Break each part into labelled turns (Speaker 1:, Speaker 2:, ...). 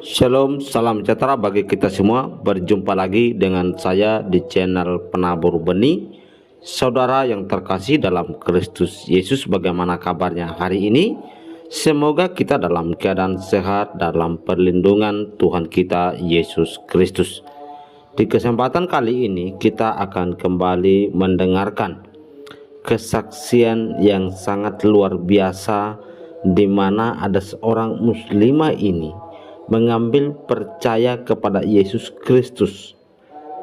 Speaker 1: Shalom, salam sejahtera bagi kita semua. Berjumpa lagi dengan saya di channel Penabur Benih. Saudara yang terkasih dalam Kristus Yesus, bagaimana kabarnya hari ini? Semoga kita dalam keadaan sehat dalam perlindungan Tuhan kita Yesus Kristus. Di kesempatan kali ini kita akan kembali mendengarkan kesaksian yang sangat luar biasa, di mana ada seorang muslimah ini mengambil percaya kepada Yesus Kristus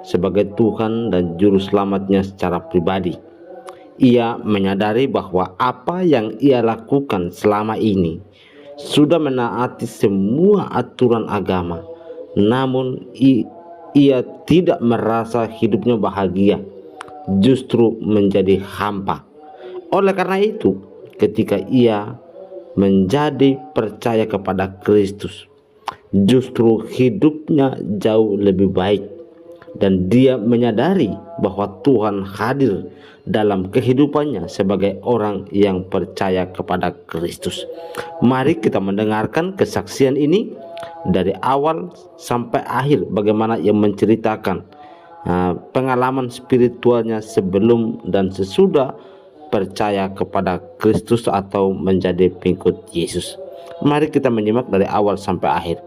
Speaker 1: sebagai Tuhan dan Juru Selamatnya secara pribadi. Ia menyadari bahwa apa yang ia lakukan selama ini sudah menaati semua aturan agama, namun ia tidak merasa hidupnya bahagia, justru menjadi hampa. Oleh karena itu, ketika ia menjadi percaya kepada Kristus, justru hidupnya jauh lebih baik, dan dia menyadari bahwa Tuhan hadir dalam kehidupannya sebagai orang yang percaya kepada Kristus. Mari kita mendengarkan kesaksian ini dari awal sampai akhir, bagaimana ia menceritakan pengalaman spiritualnya sebelum dan sesudah percaya kepada Kristus atau menjadi pengikut Yesus. Mari kita menyimak dari awal sampai akhir.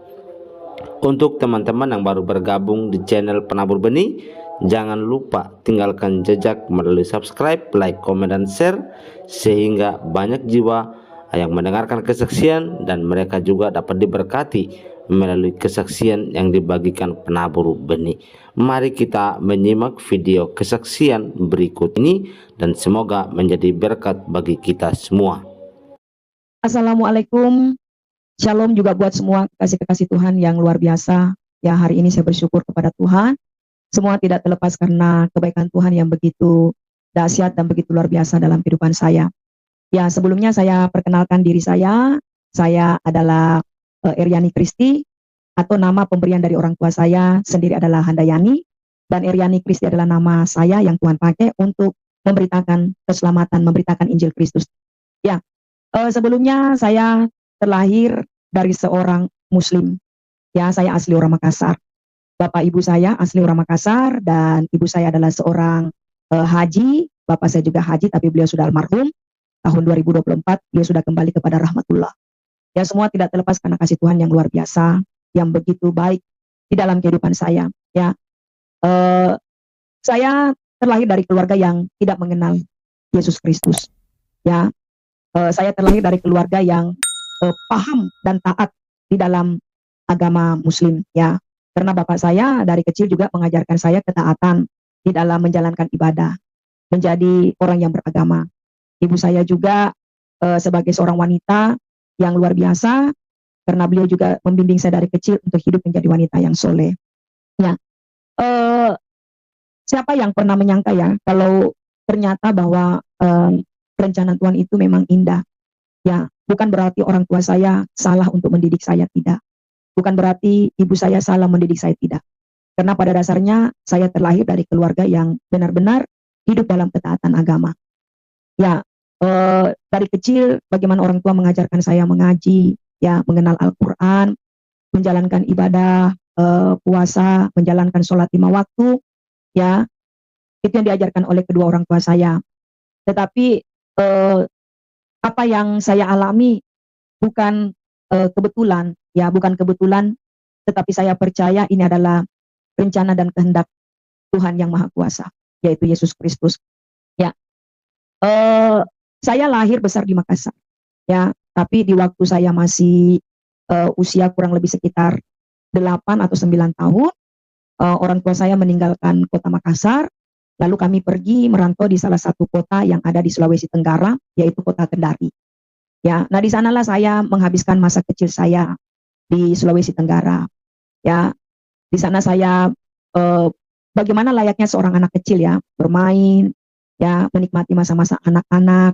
Speaker 1: Untuk teman-teman yang baru bergabung di channel Penabur Benih, jangan lupa tinggalkan jejak melalui subscribe, like, komen, dan share, sehingga banyak jiwa yang mendengarkan kesaksian dan mereka juga dapat diberkati melalui kesaksian yang dibagikan Penabur Benih. Mari kita menyimak video kesaksian berikut ini dan semoga menjadi berkat bagi kita semua.
Speaker 2: Assalamualaikum, shalom juga buat semua kekasih-kekasih Tuhan yang luar biasa. Ya, hari ini saya bersyukur kepada Tuhan. Semua tidak terlepas karena kebaikan Tuhan yang begitu dahsyat dan begitu luar biasa dalam kehidupan saya. Ya, sebelumnya saya perkenalkan diri saya adalah Eryani Kristi, atau nama pemberian dari orang tua saya sendiri adalah Handayani, dan Eryani Kristi adalah nama saya yang Tuhan pakai untuk memberitakan keselamatan, memberitakan Injil Kristus. Ya, sebelumnya saya terlahir dari seorang Muslim. Ya, saya asli orang Makassar. Bapak ibu saya asli orang Makassar dan ibu saya adalah seorang haji. Bapak saya juga haji, tapi beliau sudah almarhum. Tahun 2024 beliau sudah kembali kepada rahmatullah. Ya, semua tidak terlepas karena kasih Tuhan yang luar biasa, yang begitu baik di dalam kehidupan saya. Ya, saya terlahir dari keluarga yang tidak mengenal Yesus Kristus. Ya, saya terlahir dari keluarga yang paham dan taat di dalam agama Muslim, ya, karena bapak saya dari kecil juga mengajarkan saya ketaatan di dalam menjalankan ibadah, menjadi orang yang beragama. Ibu saya juga sebagai seorang wanita yang luar biasa, karena beliau juga membimbing saya dari kecil untuk hidup menjadi wanita yang soleh. Ya, siapa yang pernah menyangka ya kalau ternyata bahwa rencana Tuhan itu memang indah. Ya, bukan berarti orang tua saya salah untuk mendidik saya, tidak. Bukan berarti ibu saya salah mendidik saya, tidak. Karena pada dasarnya saya terlahir dari keluarga yang benar-benar hidup dalam ketaatan agama. Ya, dari kecil bagaimana orang tua mengajarkan saya mengaji, ya, mengenal Al-Quran, menjalankan ibadah, puasa, menjalankan sholat 5 waktu, ya, itu yang diajarkan oleh kedua orang tua saya. Tetapi apa yang saya alami bukan kebetulan, ya, bukan kebetulan, tetapi saya percaya ini adalah rencana dan kehendak Tuhan yang Maha Kuasa, yaitu Yesus Kristus. Ya, saya lahir besar di Makassar, ya, tapi di waktu saya masih usia kurang lebih sekitar 8 atau 9 tahun, orang tua saya meninggalkan kota Makassar. Lalu kami pergi merantau di salah satu kota yang ada di Sulawesi Tenggara, yaitu kota Kendari. Ya, nah di sanalah saya menghabiskan masa kecil saya di Sulawesi Tenggara. Ya, di sana saya bagaimana layaknya seorang anak kecil, ya, bermain, ya, menikmati masa-masa anak-anak,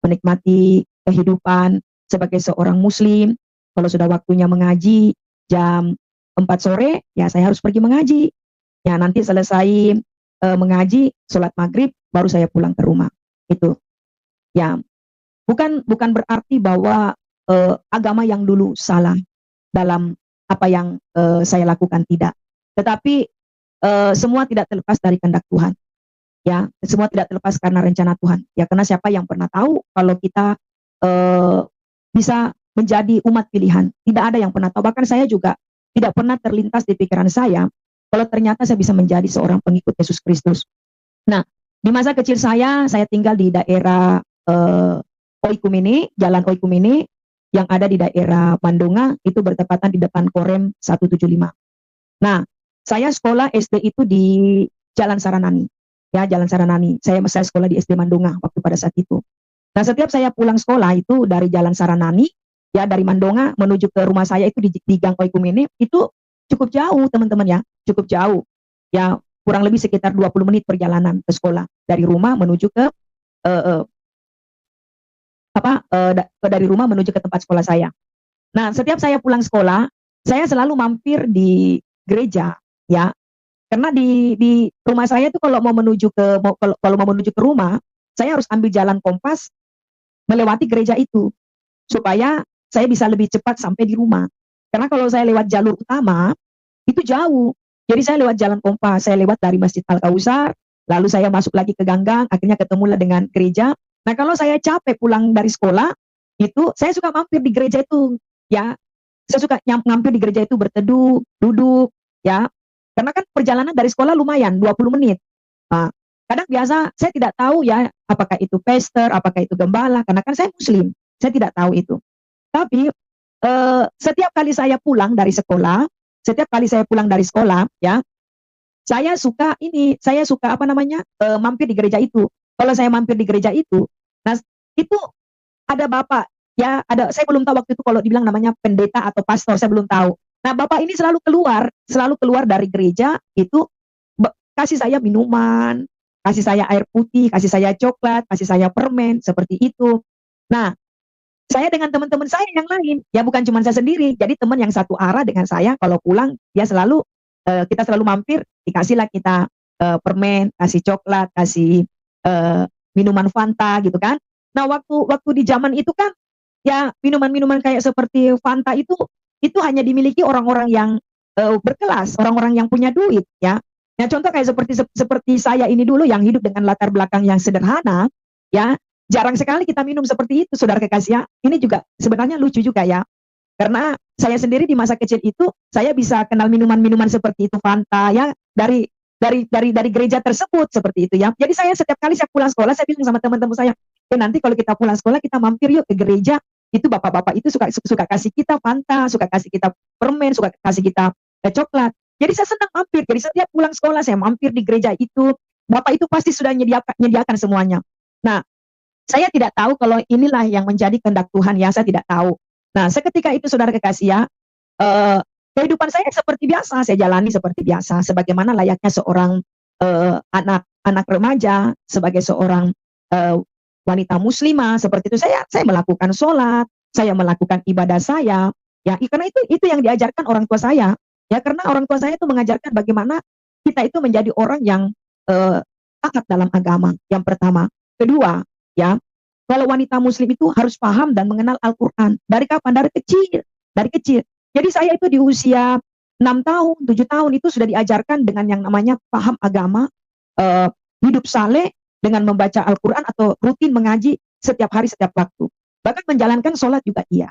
Speaker 2: menikmati kehidupan sebagai seorang Muslim. Kalau sudah waktunya mengaji jam 4 sore, ya saya harus pergi mengaji. Ya, nanti selesai mengaji, sholat maghrib, baru saya pulang ke rumah. Itu, ya, bukan berarti bahwa agama yang dulu salah dalam apa yang saya lakukan, tidak. Tetapi semua tidak terlepas dari kehendak Tuhan. Ya, semua tidak terlepas karena rencana Tuhan. Ya, karena siapa yang pernah tahu kalau kita eh, bisa menjadi umat pilihan? Tidak ada yang pernah tahu. Bahkan saya juga tidak pernah terlintas di pikiran saya kalau ternyata saya bisa menjadi seorang pengikut Yesus Kristus. Nah, di masa kecil saya tinggal di daerah Oikumene, Jalan Oikumene yang ada di daerah Mandonga, itu bertepatan di depan Korem 175. Nah, saya sekolah SD itu di Jalan Saranani. Ya, Jalan Saranani. Saya sekolah di SD Mandonga waktu pada saat itu. Nah, setiap saya pulang sekolah itu dari Jalan Saranani, ya dari Mandonga menuju ke rumah saya itu di Gang Oikumene, itu cukup jauh, teman-teman ya, cukup jauh. Ya, kurang lebih sekitar 20 menit perjalanan ke sekolah dari rumah menuju ke uh, dari rumah menuju ke tempat sekolah saya. Nah, setiap saya pulang sekolah, saya selalu mampir di gereja, ya. Karena di rumah saya itu kalau mau menuju kalau mau menuju ke rumah, saya harus ambil jalan kompas melewati gereja itu supaya saya bisa lebih cepat sampai di rumah. Karena kalau saya lewat jalur utama itu jauh. Jadi saya lewat jalan kompas, saya lewat dari Masjid Al-Kausar, lalu saya masuk lagi ke Ganggang, akhirnya ketemulah dengan gereja. Nah, kalau saya capek pulang dari sekolah, itu saya suka mampir di gereja itu, ya. Saya suka mampir di gereja itu berteduh, duduk, ya. Karena kan perjalanan dari sekolah lumayan 20 menit. Nah, kadang biasa saya tidak tahu ya apakah itu pastor, apakah itu gembala, karena kan saya muslim. Saya tidak tahu itu. Tapi setiap kali saya pulang dari sekolah, ya, saya suka apa namanya, mampir di gereja itu. Kalau saya mampir di gereja itu, nah itu ada bapak, ya, saya belum tahu waktu itu kalau dibilang namanya pendeta atau pastor, saya belum tahu. Nah, bapak ini selalu keluar dari gereja itu kasih saya minuman, kasih saya air putih, kasih saya coklat, kasih saya permen, seperti itu. Nah, saya dengan teman-teman saya yang lain, ya bukan cuma saya sendiri, jadi teman yang satu arah dengan saya, kalau pulang, dia kita selalu mampir, dikasihlah kita permen, kasih coklat, kasih minuman Fanta, gitu kan. Nah, waktu di zaman itu kan, ya minuman-minuman kayak seperti Fanta itu hanya dimiliki orang-orang yang berkelas, orang-orang yang punya duit, ya. Nah, contoh kayak seperti saya ini dulu yang hidup dengan latar belakang yang sederhana, ya, jarang sekali kita minum seperti itu, saudara kekasih ya. Ini juga sebenarnya lucu juga ya, karena saya sendiri di masa kecil itu saya bisa kenal minuman-minuman seperti itu Fanta, ya, dari gereja tersebut seperti itu ya. Jadi saya setiap kali saya pulang sekolah saya bilang sama teman-teman saya, nanti kalau kita pulang sekolah kita mampir yuk ke gereja. Itu bapak-bapak itu suka kasih kita Fanta, suka kasih kita permen, suka kasih kita coklat. Jadi saya senang mampir. Jadi setiap pulang sekolah saya mampir di gereja itu. Bapak itu pasti sudah menyediakan semuanya. Nah, saya tidak tahu kalau inilah yang menjadi kehendak Tuhan, ya, saya tidak tahu. Nah, seketika itu saudara kekasih ya, kehidupan saya seperti biasa, saya jalani seperti biasa, sebagaimana layaknya seorang anak remaja, sebagai seorang wanita muslimah, seperti itu saya melakukan sholat, saya melakukan ibadah saya, ya, karena itu yang diajarkan orang tua saya, ya, karena orang tua saya itu mengajarkan bagaimana kita itu menjadi orang yang taat dalam agama, yang pertama. Kedua, ya, kalau wanita muslim itu harus paham dan mengenal Al-Quran. Dari kapan? Dari kecil. Jadi saya itu di usia 6 tahun, 7 tahun itu sudah diajarkan dengan yang namanya paham agama, hidup saleh dengan membaca Al-Quran atau rutin mengaji setiap hari, setiap waktu. Bahkan menjalankan sholat juga iya.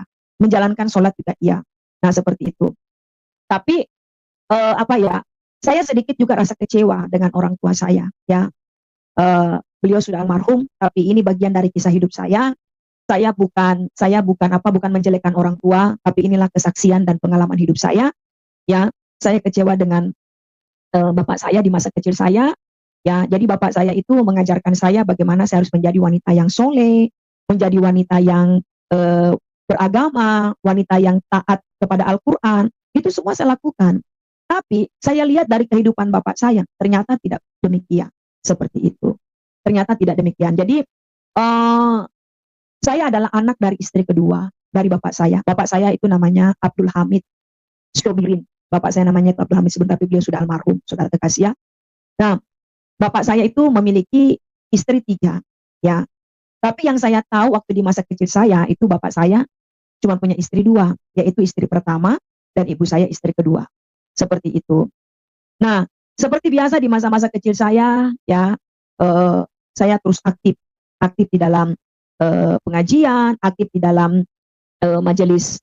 Speaker 2: Nah, seperti itu. Tapi saya sedikit juga rasa kecewa dengan orang tua saya, ya. Beliau sudah almarhum, tapi ini bagian dari kisah hidup saya. Saya bukan menjelekkan orang tua, tapi inilah kesaksian dan pengalaman hidup saya. Ya, saya kecewa dengan bapak saya di masa kecil saya. Ya, jadi bapak saya itu mengajarkan saya bagaimana saya harus menjadi wanita yang soleh, menjadi wanita yang beragama, wanita yang taat kepada Al-Quran. Itu semua saya lakukan. Tapi saya lihat dari kehidupan bapak saya, ternyata tidak demikian. Seperti itu. Ternyata tidak demikian. Jadi saya adalah anak dari istri kedua dari bapak saya. Bapak saya itu namanya Abdul Hamid Stobirin. Bapak saya namanya Abdul Hamid, sebentar tapi beliau sudah almarhum, saudara kekasih ya. Nah, bapak saya itu memiliki istri 3, ya. Tapi yang saya tahu waktu di masa kecil saya itu bapak saya cuma punya istri 2, yaitu istri pertama dan ibu saya istri kedua. Seperti itu. Nah, seperti biasa di masa-masa kecil saya, ya, saya terus aktif di dalam pengajian, aktif di dalam majelis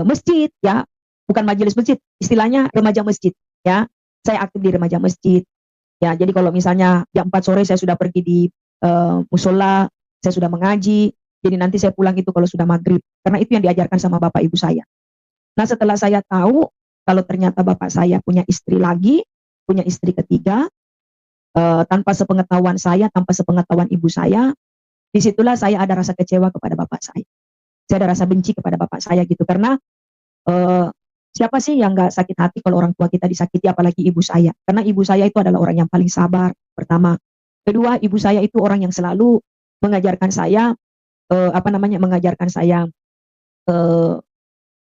Speaker 2: masjid, ya, bukan majelis masjid, istilahnya remaja masjid, ya. Saya aktif di remaja masjid, ya. Jadi kalau misalnya jam 4 sore saya sudah pergi di musola, saya sudah mengaji. Jadi nanti saya pulang itu kalau sudah maghrib, karena itu yang diajarkan sama bapak ibu saya. Nah, setelah saya tahu kalau ternyata bapak saya punya istri lagi, punya istri ketiga, tanpa sepengetahuan saya, tanpa sepengetahuan ibu saya, disitulah saya ada rasa kecewa kepada bapak saya. Saya ada rasa benci kepada bapak saya gitu, karena siapa sih yang nggak sakit hati kalau orang tua kita disakiti, apalagi ibu saya. Karena ibu saya itu adalah orang yang paling sabar, pertama. Kedua, ibu saya itu orang yang selalu mengajarkan saya, mengajarkan saya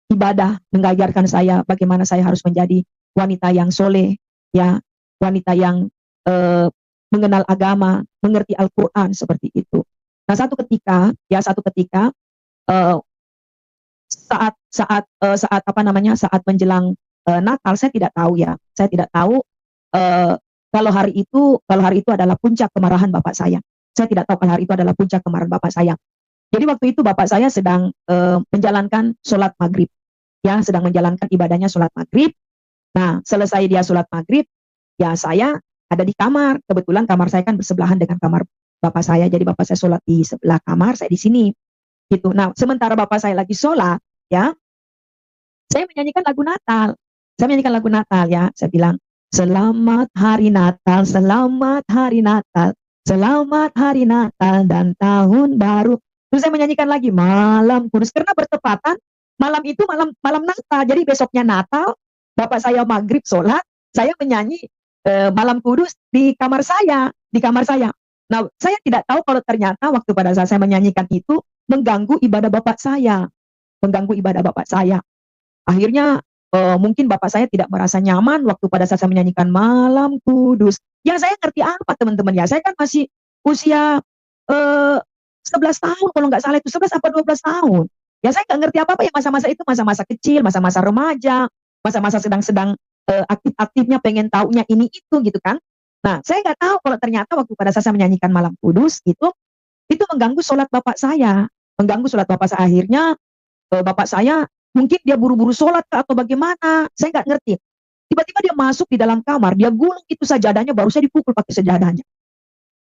Speaker 2: ibadah, mengajarkan saya bagaimana saya harus menjadi wanita yang soleh, ya, wanita yang mengenal agama, mengerti Al-Quran, seperti itu. Nah, satu ketika eh, saat menjelang Natal, saya tidak tahu, ya, saya tidak tahu kalau hari itu adalah puncak kemarahan bapak saya. Saya tidak tahu kalau hari itu adalah puncak kemarahan bapak saya. Jadi waktu itu bapak saya sedang menjalankan sholat maghrib, ya, sedang menjalankan ibadahnya sholat maghrib. Nah, selesai dia sholat maghrib, ya, saya ada di kamar. Kebetulan kamar saya kan bersebelahan dengan kamar bapak saya. Jadi bapak saya sholat di sebelah kamar, saya di sini, gitu. Nah, sementara bapak saya lagi sholat, ya, saya menyanyikan lagu Natal. Saya menyanyikan lagu Natal, ya. Saya bilang, selamat hari Natal, selamat hari Natal, selamat hari Natal dan tahun baru. Terus saya menyanyikan lagi malam kudus, karena bertepatan malam itu malam Natal. Jadi besoknya Natal, bapak saya maghrib sholat, saya menyanyi malam kudus di kamar saya, Nah, saya tidak tahu kalau ternyata waktu pada saat saya menyanyikan itu mengganggu ibadah bapak saya, Akhirnya mungkin bapak saya tidak merasa nyaman waktu pada saat saya menyanyikan malam kudus. Ya, saya ngerti apa, teman-teman, ya. Saya kan masih usia 11 tahun, kalau nggak salah itu 11 apa 12 tahun. Ya, saya nggak ngerti apa-apa, ya, masa-masa itu masa-masa kecil, masa-masa remaja, masa-masa sedang aktif-aktifnya pengen taunya ini itu, gitu kan. Nah, saya nggak tahu kalau ternyata waktu pada saat saya menyanyikan malam kudus itu mengganggu sholat bapak saya. Akhirnya bapak saya mungkin dia buru-buru sholat atau bagaimana, saya nggak ngerti. Tiba-tiba dia masuk di dalam kamar, dia gulung itu sajadahnya, baru saya dipukul pakai sajadahnya.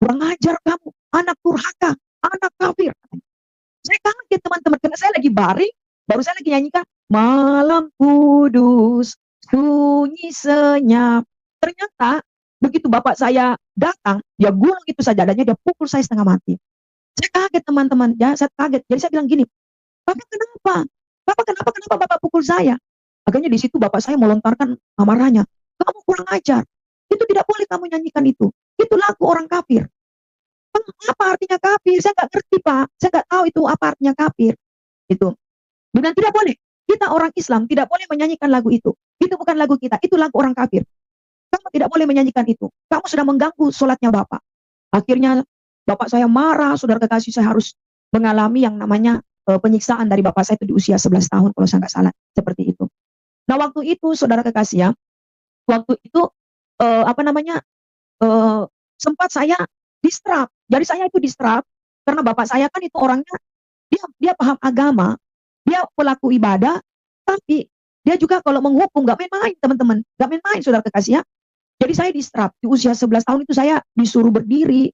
Speaker 2: Kurang ajar kamu, anak durhaka, anak kafir. Saya kaget, teman-teman, karena saya lagi baring, baru saya lagi nyanyikan malam kudus, sunyi senyap. Ternyata begitu bapak saya datang, dia gulung itu sajadahnya, dia pukul saya setengah mati. Saya kaget, teman-teman, ya, saya kaget. Jadi saya bilang gini, Bapak kenapa? Kenapa Bapak pukul saya? Akhirnya di situ bapak saya melontarkan amarahnya. Kamu kurang ajar. Itu tidak boleh kamu nyanyikan itu. Itu lagu orang kafir. Apa artinya kafir? Saya nggak ngerti, Pak. Saya nggak tahu itu apa artinya kafir. Itu. Dan tidak boleh. Kita orang Islam tidak boleh menyanyikan lagu itu. Itu bukan lagu kita. Itu lagu orang kafir. Kamu tidak boleh menyanyikan itu. Kamu sudah mengganggu sholatnya bapak. Akhirnya bapak saya marah. Saudara kekasih, saya harus mengalami yang namanya penyiksaan dari bapak saya itu di usia 11 tahun kalau saya nggak salah, seperti itu. Nah, waktu itu saudara kekasih, ya, waktu itu sempat saya distrap. Jadi saya itu distrap karena bapak saya kan itu orangnya dia paham agama, dia pelaku ibadah, tapi dia juga kalau menghukum nggak main-main, teman-teman, nggak main-main, saudara kekasih, ya. Jadi saya distrap di usia 11 tahun itu, saya disuruh berdiri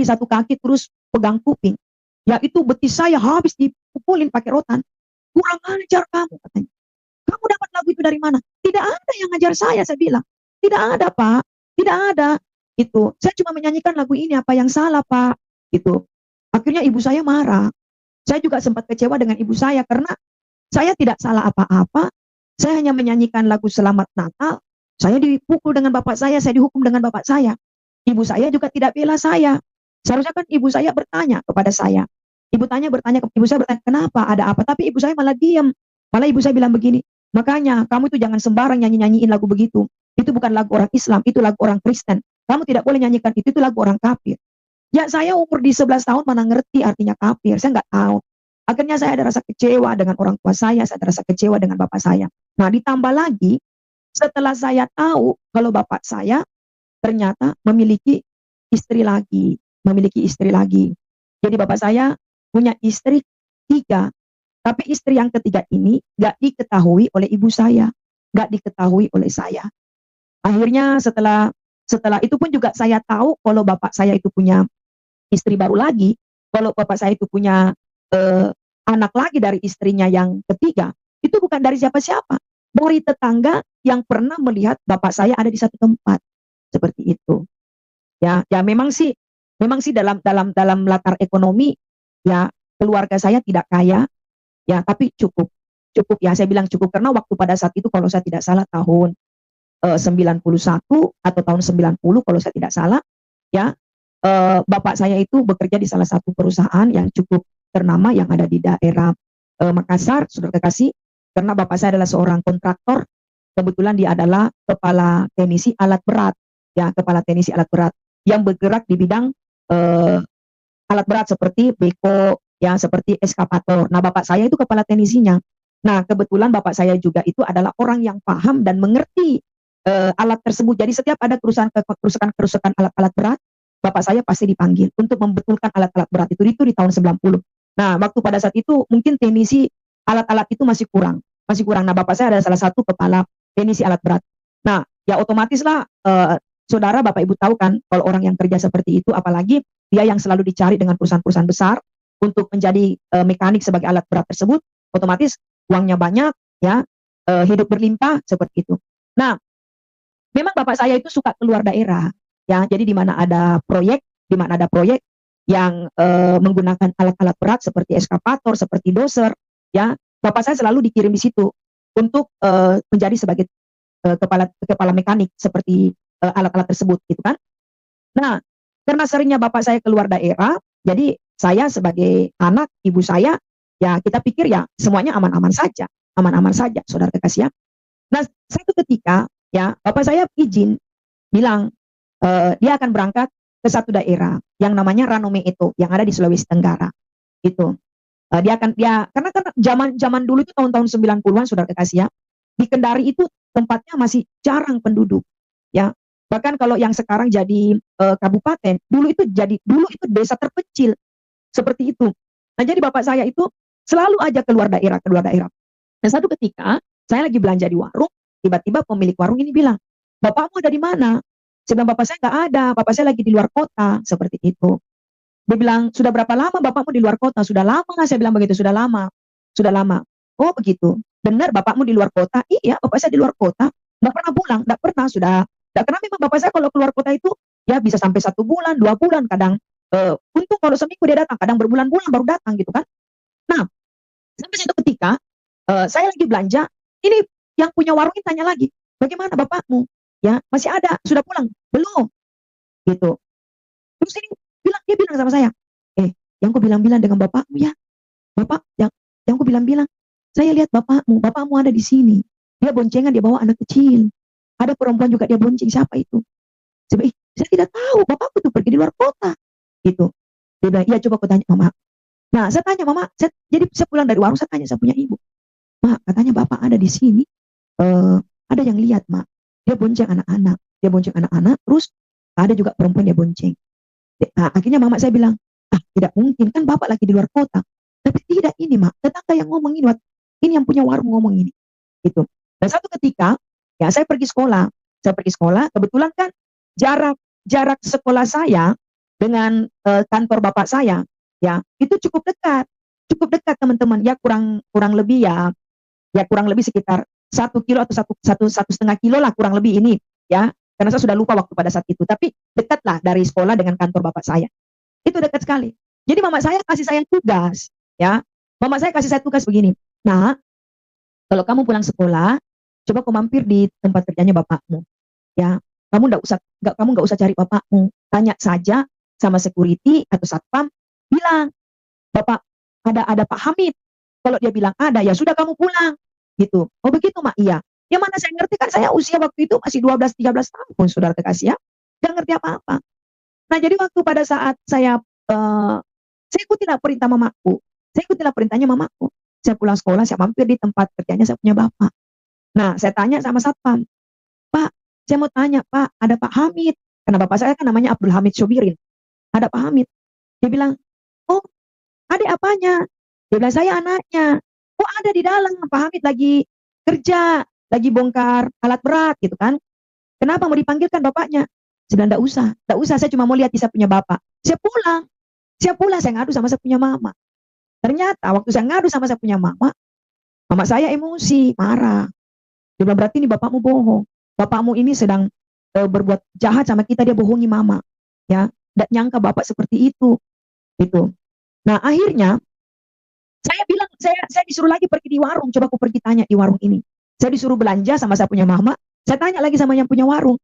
Speaker 2: satu kaki terus pegang kuping. Ya, itu betis saya habis dipukulin pakai rotan. Kurang ajar kamu, katanya. Kamu dapat lagu itu dari mana? Tidak ada yang ngajar saya bilang. Tidak ada, Pak. Tidak ada. Itu. Saya cuma menyanyikan lagu ini, apa yang salah, Pak? Gitu. Akhirnya ibu saya marah. Saya juga sempat kecewa dengan ibu saya karena saya tidak salah apa-apa. Saya hanya menyanyikan lagu Selamat Natal. Saya dipukul dengan bapak saya dihukum dengan bapak saya. Ibu saya juga tidak bela saya. Seharusnya kan ibu saya bertanya kepada saya. Ibu saya bertanya, kenapa, ada apa? Tapi ibu saya malah diam. Malah ibu saya bilang begini, makanya kamu itu jangan sembarang nyanyiin lagu begitu. Itu bukan lagu orang Islam, itu lagu orang Kristen. Kamu tidak boleh nyanyikan itu lagu orang kafir. Ya, saya umur di 11 tahun mana ngerti artinya kafir, saya nggak tahu. Akhirnya saya ada rasa kecewa dengan orang tua saya ada rasa kecewa dengan bapak saya. Nah, ditambah lagi setelah saya tahu kalau bapak saya ternyata memiliki istri lagi. Jadi bapak saya punya istri tiga, tapi istri yang ketiga ini gak diketahui oleh ibu saya, gak diketahui oleh saya. Akhirnya setelah setelah itu pun juga saya tahu kalau bapak saya itu punya istri baru lagi, kalau bapak saya itu punya eh, anak lagi dari istrinya yang ketiga, itu bukan dari siapa-siapa, dari tetangga yang pernah melihat bapak saya ada di satu tempat seperti itu. Ya, ya memang sih dalam dalam latar ekonomi ya keluarga saya tidak kaya ya, tapi cukup cukup ya, saya bilang cukup karena waktu pada saat itu kalau saya tidak salah tahun 91 atau tahun 90 kalau saya tidak salah ya, bapak saya itu bekerja di salah satu perusahaan yang cukup ternama yang ada di daerah Makassar, saudara kekasih, karena bapak saya adalah seorang kontraktor, kebetulan dia adalah kepala teknisi alat berat, ya kepala teknisi alat berat yang bergerak di bidang eh, alat berat seperti beko, ya seperti eskavator. Nah, bapak saya itu kepala teknisinya. Nah, kebetulan bapak saya juga itu adalah orang yang paham dan mengerti alat tersebut. Jadi setiap ada kerusakan alat-alat berat, bapak saya pasti dipanggil untuk membetulkan alat-alat berat itu di tahun 90. Nah, waktu pada saat itu mungkin teknisi alat-alat itu masih kurang, masih kurang. Nah, bapak saya adalah salah satu kepala teknisi alat berat. Nah, ya otomatis lah saudara Bapak Ibu tahu kan kalau orang yang kerja seperti itu, apalagi dia yang selalu dicari dengan perusahaan-perusahaan besar untuk menjadi mekanik sebagai alat berat tersebut, otomatis uangnya banyak ya, hidup berlimpah seperti itu. Nah, memang bapak saya itu suka keluar daerah ya, jadi di mana ada proyek yang menggunakan alat-alat berat seperti eskavator, seperti doser ya, bapak saya selalu dikirim di situ untuk menjadi sebagai kepala mekanik seperti alat-alat tersebut gitu kan. Nah, karena seringnya bapak saya keluar daerah, jadi saya sebagai anak ibu saya ya kita pikir ya semuanya aman-aman saja, saudara kekasih ya. Nah, satu ketika ya bapak saya izin bilang dia akan berangkat ke satu daerah yang namanya Ranome itu yang ada di Sulawesi Tenggara. Itu dia karena zaman dulu itu tahun-tahun 90-an saudara kekasih ya. Di Kendari itu tempatnya masih jarang penduduk ya. Bahkan kalau yang sekarang jadi kabupaten, dulu itu desa terpencil seperti itu. Nah, jadi bapak saya itu selalu aja keluar daerah, keluar daerah. Dan satu ketika saya lagi belanja di warung, tiba-tiba pemilik warung ini bilang, "Bapakmu ada di mana?" Saya bilang, "Bapak saya nggak ada, bapak saya lagi di luar kota," seperti itu. Dia bilang, "Sudah berapa lama bapakmu di luar kota?" "Sudah lama," saya bilang begitu, "sudah lama, sudah lama." "Oh begitu, benar bapakmu di luar kota?" "Iya, bapak saya di luar kota, nggak pernah pulang, nggak pernah, sudah nggak, karena memang bapak saya kalau keluar kota itu ya bisa sampai 1 bulan, 2 bulan, kadang untung kalau seminggu dia datang, kadang berbulan-bulan baru datang gitu kan." Nah, sampai satu ketika saya lagi belanja, ini yang punya warung ini tanya lagi, "Bagaimana bapakmu? Ya, masih ada, sudah pulang? Belum?" Gitu. Terus ini dia bilang sama saya, yang ku bilang-bilang dengan bapakmu ya, bapak yang ku bilang-bilang, saya lihat bapakmu ada di sini. Dia boncengan, dia bawa anak kecil. Ada perempuan juga dia bonceng, siapa itu? Saya tidak tahu, bapakku tuh pergi di luar kota." Gitu. Dia bilang, "Iya, coba aku tanya mama." Nah, saya tanya mama, jadi saya pulang dari warung, saya tanya saya punya ibu, "Mak, katanya bapak ada di sini, ada yang lihat, Mak. Dia bonceng anak-anak, terus ada juga perempuan dia bonceng." Nah, akhirnya mama saya bilang, "Ah, tidak mungkin, kan bapak lagi di luar kota." Tapi tidak, ini mak, tetangga yang ngomong ini yang punya warung ngomong ini. Gitu. Dan satu ketika, ya saya pergi sekolah, kebetulan kan jarak jarak sekolah saya dengan kantor bapak saya, ya itu cukup dekat teman-teman, ya kurang kurang lebih ya kurang lebih sekitar 1 kilo atau satu setengah kilo lah kurang lebih ini, ya karena saya sudah lupa waktu pada saat itu, tapi dekat lah dari sekolah dengan kantor bapak saya. Itu dekat sekali. Jadi mama saya kasih saya tugas, ya. Mama saya kasih saya tugas begini. "Nah, kalau kamu pulang sekolah, coba kau mampir di tempat kerjanya bapakmu. Ya, kamu nggak usah cari bapakmu. Tanya saja sama security atau satpam, bilang, 'Bapak ada Pak Hamid.' Kalau dia bilang ada, ya sudah kamu pulang." Gitu. "Oh begitu, Mak?" "Iya." Ya mana saya ngerti, kan saya usia waktu itu masih 12 13 tahun saudara kekasih ya. Nggak ngerti apa-apa. Nah, jadi waktu pada saat saya ikutilah perintah mamaku. Saya ikutilah perintahnya mamaku. Saya pulang sekolah, saya mampir di tempat kerjanya saya punya bapak. Nah, saya tanya sama satpam, Pak, saya mau tanya, Pak, ada Pak Hamid. Karena bapak saya kan namanya Abdul Hamid Sobirin. Ada Pak Hamid. Dia bilang, oh, adik apanya? Dia bilang, saya anaknya. Oh, ada di dalam. Pak Hamid lagi kerja, lagi bongkar alat berat gitu kan. Kenapa mau dipanggilkan bapaknya? Saya bilang, enggak usah, saya cuma mau lihat saya punya bapak. Saya pulang, saya ngadu sama saya punya mama. Ternyata waktu saya ngadu sama saya punya mama, mama saya emosi, marah. Dia bilang, berarti ini bapakmu bohong. Bapakmu ini sedang berbuat jahat sama kita, dia bohongi mama. Ya, tidak nyangka bapak seperti itu. Gitu. Nah, akhirnya saya bilang, saya disuruh lagi pergi di warung. Coba aku pergi tanya di warung ini. Saya disuruh belanja sama saya punya mama. Saya tanya lagi sama yang punya warung.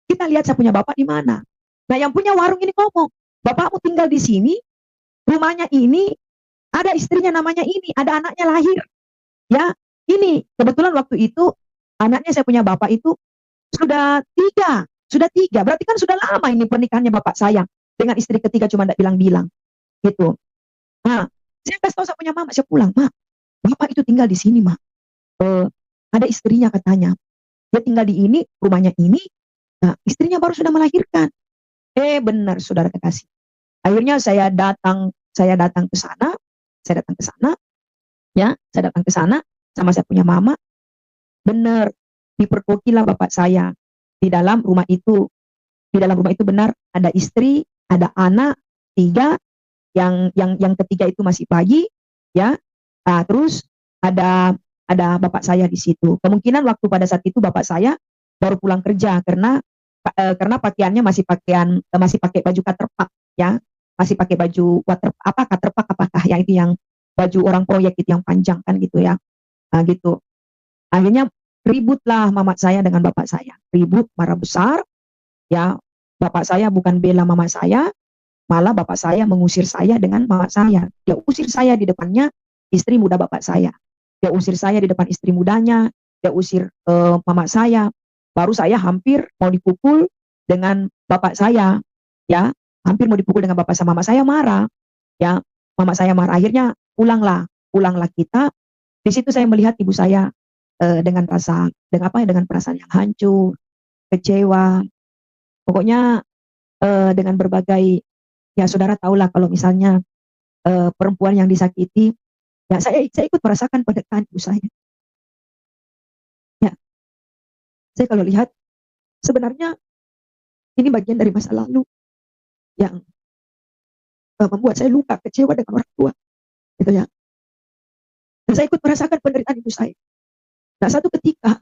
Speaker 2: Kita lihat saya punya bapak di mana. Nah, yang punya warung ini ngomong, bapakmu tinggal di sini, rumahnya ini, ada istrinya namanya ini, ada anaknya lahir. Ya, ini kebetulan waktu itu anaknya saya punya bapak itu sudah tiga. Berarti kan sudah lama ini pernikahannya bapak saya dengan istri ketiga, cuma tidak bilang-bilang gitu. Nah, saya kasih tahu saya punya mama, saya pulang, mak, bapak itu tinggal di sini, mak. Ada istrinya katanya, dia tinggal di ini, rumahnya ini. Nah, istrinya baru sudah melahirkan. Benar, saudara kekasih. Akhirnya saya datang ke sana, ya, saya datang ke sana sama saya punya mama. Benar, diperkokilah bapak saya di dalam rumah itu. Di dalam rumah itu benar ada istri, ada anak tiga, yang ketiga itu masih bayi, ya. Nah, terus ada bapak saya di situ. Kemungkinan waktu pada saat itu bapak saya baru pulang kerja karena pakaiannya masih pakai baju katerpak, ya, masih pakai baju katerpak apakah ya, itu yang baju orang proyek itu yang panjang kan gitu ya. Nah, gitu. Akhirnya ributlah mama saya dengan bapak saya, ribut marah besar, ya. Bapak saya bukan bela mama saya, malah bapak saya mengusir saya dengan mama saya. Dia usir saya di depannya istri muda bapak saya, dia usir saya di depan istri mudanya, dia usir mama saya. Baru saya hampir mau dipukul dengan bapak saya, ya, hampir mau dipukul dengan bapak sama mama saya marah, ya, mama saya marah. Akhirnya pulanglah kita. Di situ saya melihat ibu saya dengan perasaan yang hancur, kecewa, pokoknya dengan berbagai, ya saudara tahulah kalau misalnya perempuan yang disakiti, ya saya ikut merasakan penderitaan ibu saya. Ya, saya kalau lihat sebenarnya ini bagian dari masa lalu yang membuat saya luka, kecewa dengan orang tua, gitu ya. Dan saya ikut merasakan penderitaan ibu saya. Nah, satu ketika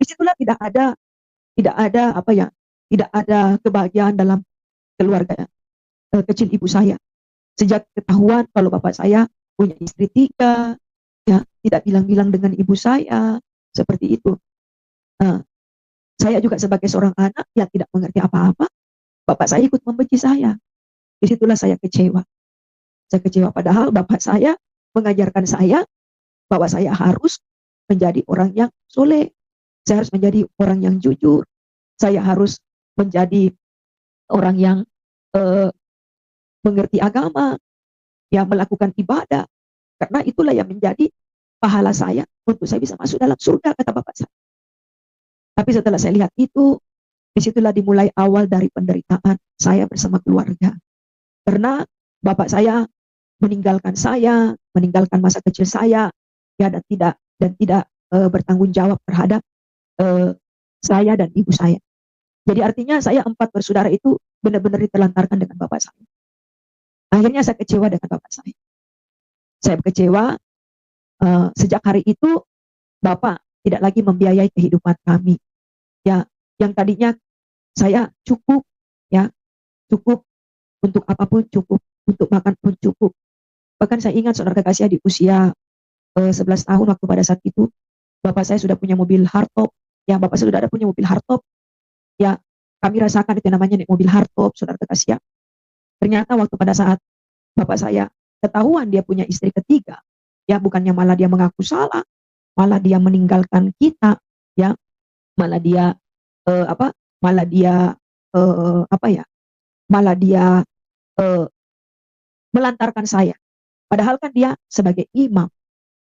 Speaker 2: disitulah tidak ada kebahagiaan dalam keluarga kecil ibu saya. Sejak ketahuan kalau bapak saya punya istri tiga, ya, tidak bilang-bilang dengan ibu saya, seperti itu. Saya juga sebagai seorang anak yang tidak mengerti apa-apa, bapak saya ikut membenci saya. Disitulah saya kecewa. Saya kecewa padahal bapak saya mengajarkan saya bahwa saya harus menjadi orang yang soleh, saya harus menjadi orang yang jujur, saya harus menjadi orang yang mengerti agama, yang melakukan ibadah, karena itulah yang menjadi pahala saya untuk saya bisa masuk dalam surga, kata bapak saya. Tapi setelah saya lihat itu, disitulah dimulai awal dari penderitaan saya bersama keluarga. Karena bapak saya meninggalkan masa kecil saya, ya, dan tidak bertanggung jawab terhadap saya dan ibu saya. Jadi artinya saya 4 bersaudara itu benar-benar ditelantarkan dengan bapak saya. Akhirnya saya kecewa dengan bapak saya. Saya kecewa sejak hari itu bapak tidak lagi membiayai kehidupan kami. Ya, yang tadinya saya cukup, ya, cukup untuk apapun, cukup untuk makan pun cukup. Bahkan saya ingat saudara kekasih di usia 11 tahun waktu pada saat itu bapak saya sudah punya mobil hardtop, ya, bapak saya sudah ada punya mobil hardtop, ya, kami rasakan itu namanya naik mobil hardtop, saudara kekasih, ya. Ternyata waktu pada saat bapak saya ketahuan dia punya istri ketiga, ya, bukannya malah dia mengaku salah, malah dia meninggalkan kita, ya, malah dia malah dia melantarkan saya. Padahal kan dia sebagai imam,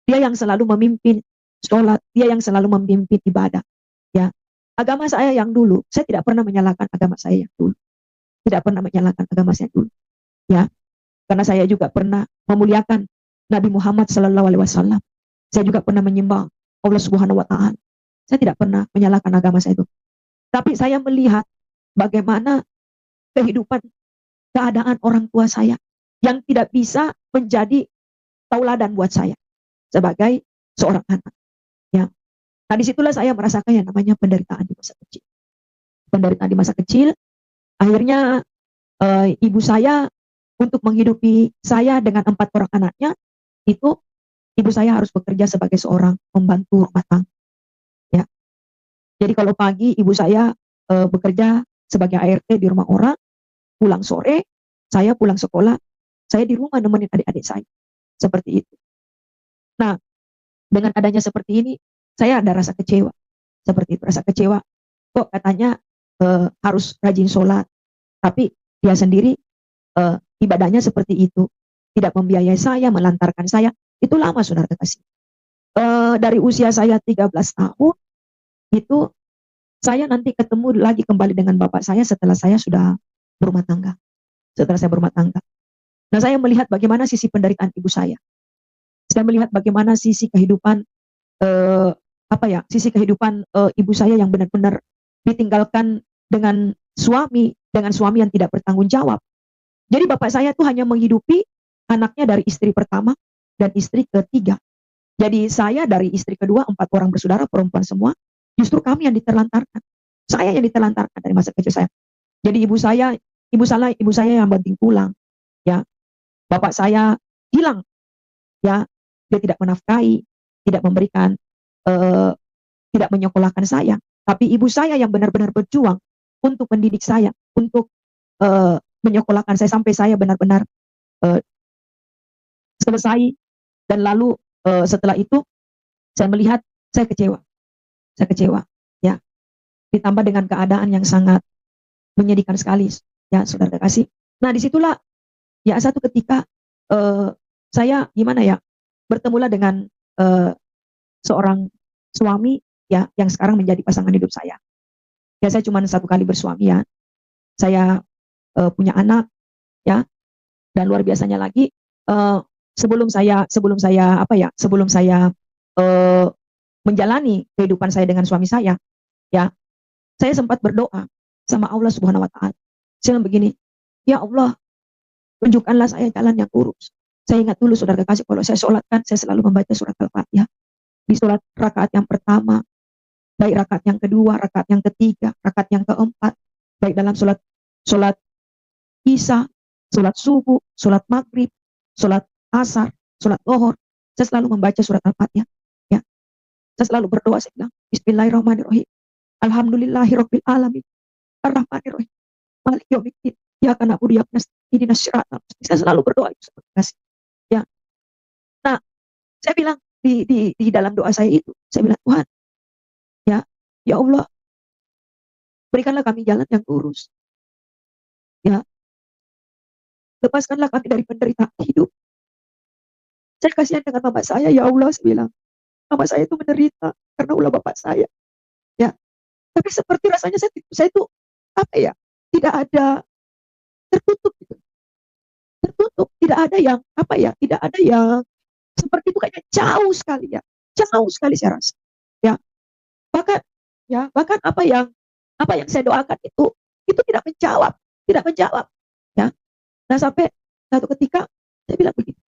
Speaker 2: dia yang selalu memimpin sholat, dia yang selalu memimpin ibadah. Ya, agama saya yang dulu, saya tidak pernah menyalahkan agama saya yang dulu, tidak pernah menyalahkan agama saya dulu. Ya, karena saya juga pernah memuliakan Nabi Muhammad Sallallahu Alaihi Wasallam. Saya juga pernah menyembah Allah Subhanahu Wa Taala. Saya tidak pernah menyalahkan agama saya itu. Tapi saya melihat bagaimana kehidupan, keadaan orang tua saya yang tidak bisa menjadi tauladan buat saya sebagai seorang anak. Ya, nah disitulah saya merasakan yang namanya penderitaan di masa kecil. Penderitaan di masa kecil, akhirnya ibu saya untuk menghidupi saya dengan 4 orang anaknya, itu ibu saya harus bekerja sebagai seorang pembantu rumah tangga. Ya, jadi kalau pagi ibu saya bekerja sebagai ART di rumah orang, pulang sore, saya pulang sekolah, saya di rumah nemenin adik-adik saya. Seperti itu. Nah, dengan adanya seperti ini, saya ada rasa kecewa. Seperti itu, rasa kecewa. Kok katanya harus rajin sholat, tapi dia sendiri ibadahnya seperti itu. Tidak membiayai saya, melantarkan saya. Itu lama, saudara kekasih. Dari usia saya 13 tahun, itu saya nanti ketemu lagi kembali dengan bapak saya setelah saya sudah berumah tangga. Setelah saya berumah tangga. Nah, saya melihat bagaimana sisi penderitaan ibu saya. Saya melihat bagaimana sisi kehidupan sisi kehidupan ibu saya yang benar-benar ditinggalkan dengan suami yang tidak bertanggung jawab. Jadi bapak saya tuh hanya menghidupi anaknya dari istri pertama dan istri ketiga. Jadi saya dari istri kedua, 4 orang bersaudara perempuan semua, justru kami yang diterlantarkan. Saya yang diterlantarkan dari masa kecil saya. Jadi ibu saya yang banting tulang, ya. Bapak saya hilang, ya. Dia tidak menafkahi, tidak memberikan, tidak menyekolahkan saya. Tapi ibu saya yang benar-benar berjuang untuk mendidik saya, untuk menyekolahkan saya sampai saya benar-benar selesai. Dan lalu setelah itu saya melihat saya kecewa, ya. Ditambah dengan keadaan yang sangat menyedihkan sekali, ya, saudara kasih. Nah, disitulah ya satu ketika saya gimana ya, bertemulah dengan seorang suami, ya, yang sekarang menjadi pasangan hidup saya. Ya, saya cuma 1 kali bersuami, ya. Saya punya anak, ya, dan luar biasanya lagi sebelum saya menjalani kehidupan saya dengan suami saya, ya, saya sempat berdoa sama Allah Subhanahu Wa Taala. Saya bilang begini, ya Allah, tunjukkanlah saya jalan yang lurus. Saya ingat dulu, saudara kasih, kalau saya sholat kan saya selalu membaca surat Al-Fatihah. Di sholat rakaat yang pertama, baik rakaat yang kedua, rakaat yang ketiga, rakaat yang keempat, baik dalam sholat Isya, sholat subuh, sholat maghrib, sholat asar, sholat zuhur, saya selalu membaca surat Al-Fatihah. Ya, saya selalu berdoa, saya bilang Bismillahirrahmanirrahim, Alhamdulillahirabbil alamin, Ar-Rahmanirrahim, Maliki yaumiddin, iyyaka na'budu wa iyyaka nasta'in, ihdinas siratal mustaqim. Saya selalu berdoa itu, ya. Nah, saya bilang di dalam doa saya itu, saya bilang, Tuhan, ya Allah, berikanlah kami jalan yang lurus, ya. Lepaskanlah kami dari penderitaan hidup. Saya kasihan dengan mama saya, ya Allah, saya bilang, mama saya itu menderita karena ulah bapak saya, ya. Tapi seperti rasanya saya itu apa ya, tidak ada, tertutup gitu. Tertutup, tidak ada yang tidak ada yang seperti itu, kayaknya jauh sekali, ya. Jauh sekali saya rasa. Ya. Bahkan apa yang saya doakan itu tidak menjawab, ya. Nah, sampai satu ketika saya bilang begini,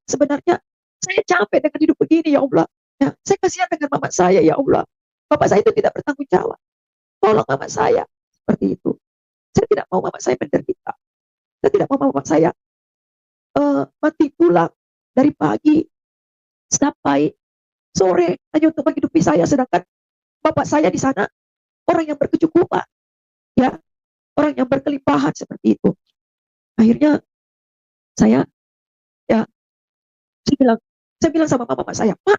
Speaker 2: sebenarnya saya capek dengan hidup begini, ya Allah. Ya, saya kasihan dengan mama saya, ya Allah. Bapak saya itu tidak bertanggung jawab. Tolong mama saya, seperti itu. Saya tidak mau mama saya menderita. Saya tidak mau mama saya mati tulang dari pagi sampai sore hanya untuk menghidupi saya, sedangkan bapak saya di sana orang yang berkecukupan, ya, orang yang berkelimpahan, seperti itu. Akhirnya saya bilang sama mama saya, Pak,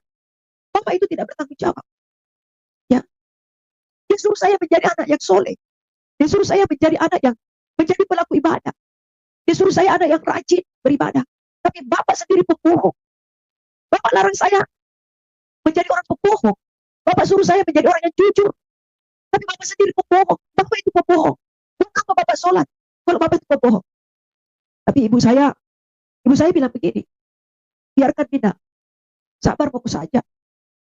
Speaker 2: Bapak itu tidak bertanggung jawab. Ya, dia suruh saya menjadi anak yang soleh. Dia suruh saya menjadi anak yang menjadi pelaku ibadah. Dia suruh saya anak yang rajin beribadah. Tapi Bapak sendiri pembohong. Bapak larang saya menjadi orang pembohong. Bapak suruh saya menjadi orang yang jujur, tapi Bapak sendiri pembohong. Bapak itu pembohong. Buat apa Bapak sholat kalau Bapak itu pembohong? Tapi ibu saya bilang begini, biarkan Dina, sabar, fokus saja,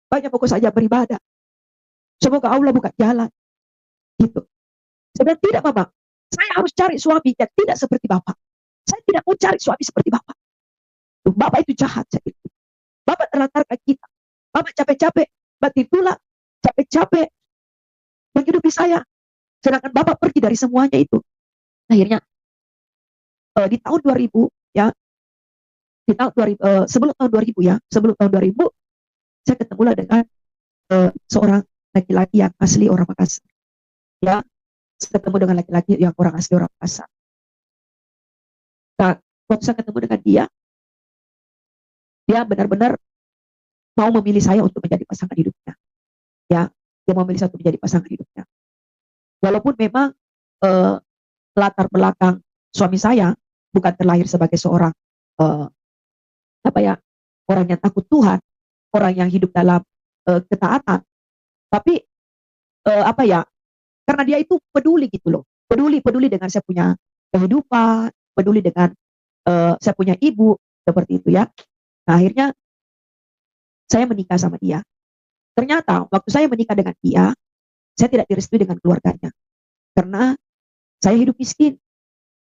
Speaker 2: banyak fokus saja beribadah. Semoga Allah buka jalan. Gitu. Sebenarnya tidak, Bapak. Saya harus cari suami yang tidak seperti Bapak. Saya tidak mau cari suami seperti Bapak. Bapak itu jahat. Bapak terlantarkan kita. Bapak capek-capek banting tulang, capek-capek menghidupi saya. Sedangkan Bapak pergi dari semuanya itu. Akhirnya di tahun 2000 ya, di tahun 2000, sebelum tahun 2000 ya, sebelum tahun 2000 saya ketemulah dengan seorang laki-laki yang asli orang Makassar. Ya, saya ketemu dengan laki-laki yang orang asli orang Makassar. Nah, waktu saya ketemu dengan dia benar-benar mau memilih saya untuk menjadi pasangan hidupnya. Ya, dia mau memilih saya untuk menjadi pasangan hidupnya. Walaupun memang latar belakang suami saya bukan terlahir sebagai seorang orang yang takut Tuhan, orang yang hidup dalam ketaatan, tapi karena dia itu peduli gitu loh, peduli dengan saya punya kehidupan, peduli dengan saya punya ibu, seperti itu ya. Nah, akhirnya saya menikah sama dia. Ternyata waktu saya menikah dengan dia, saya tidak direstui dengan keluarganya karena saya hidup miskin.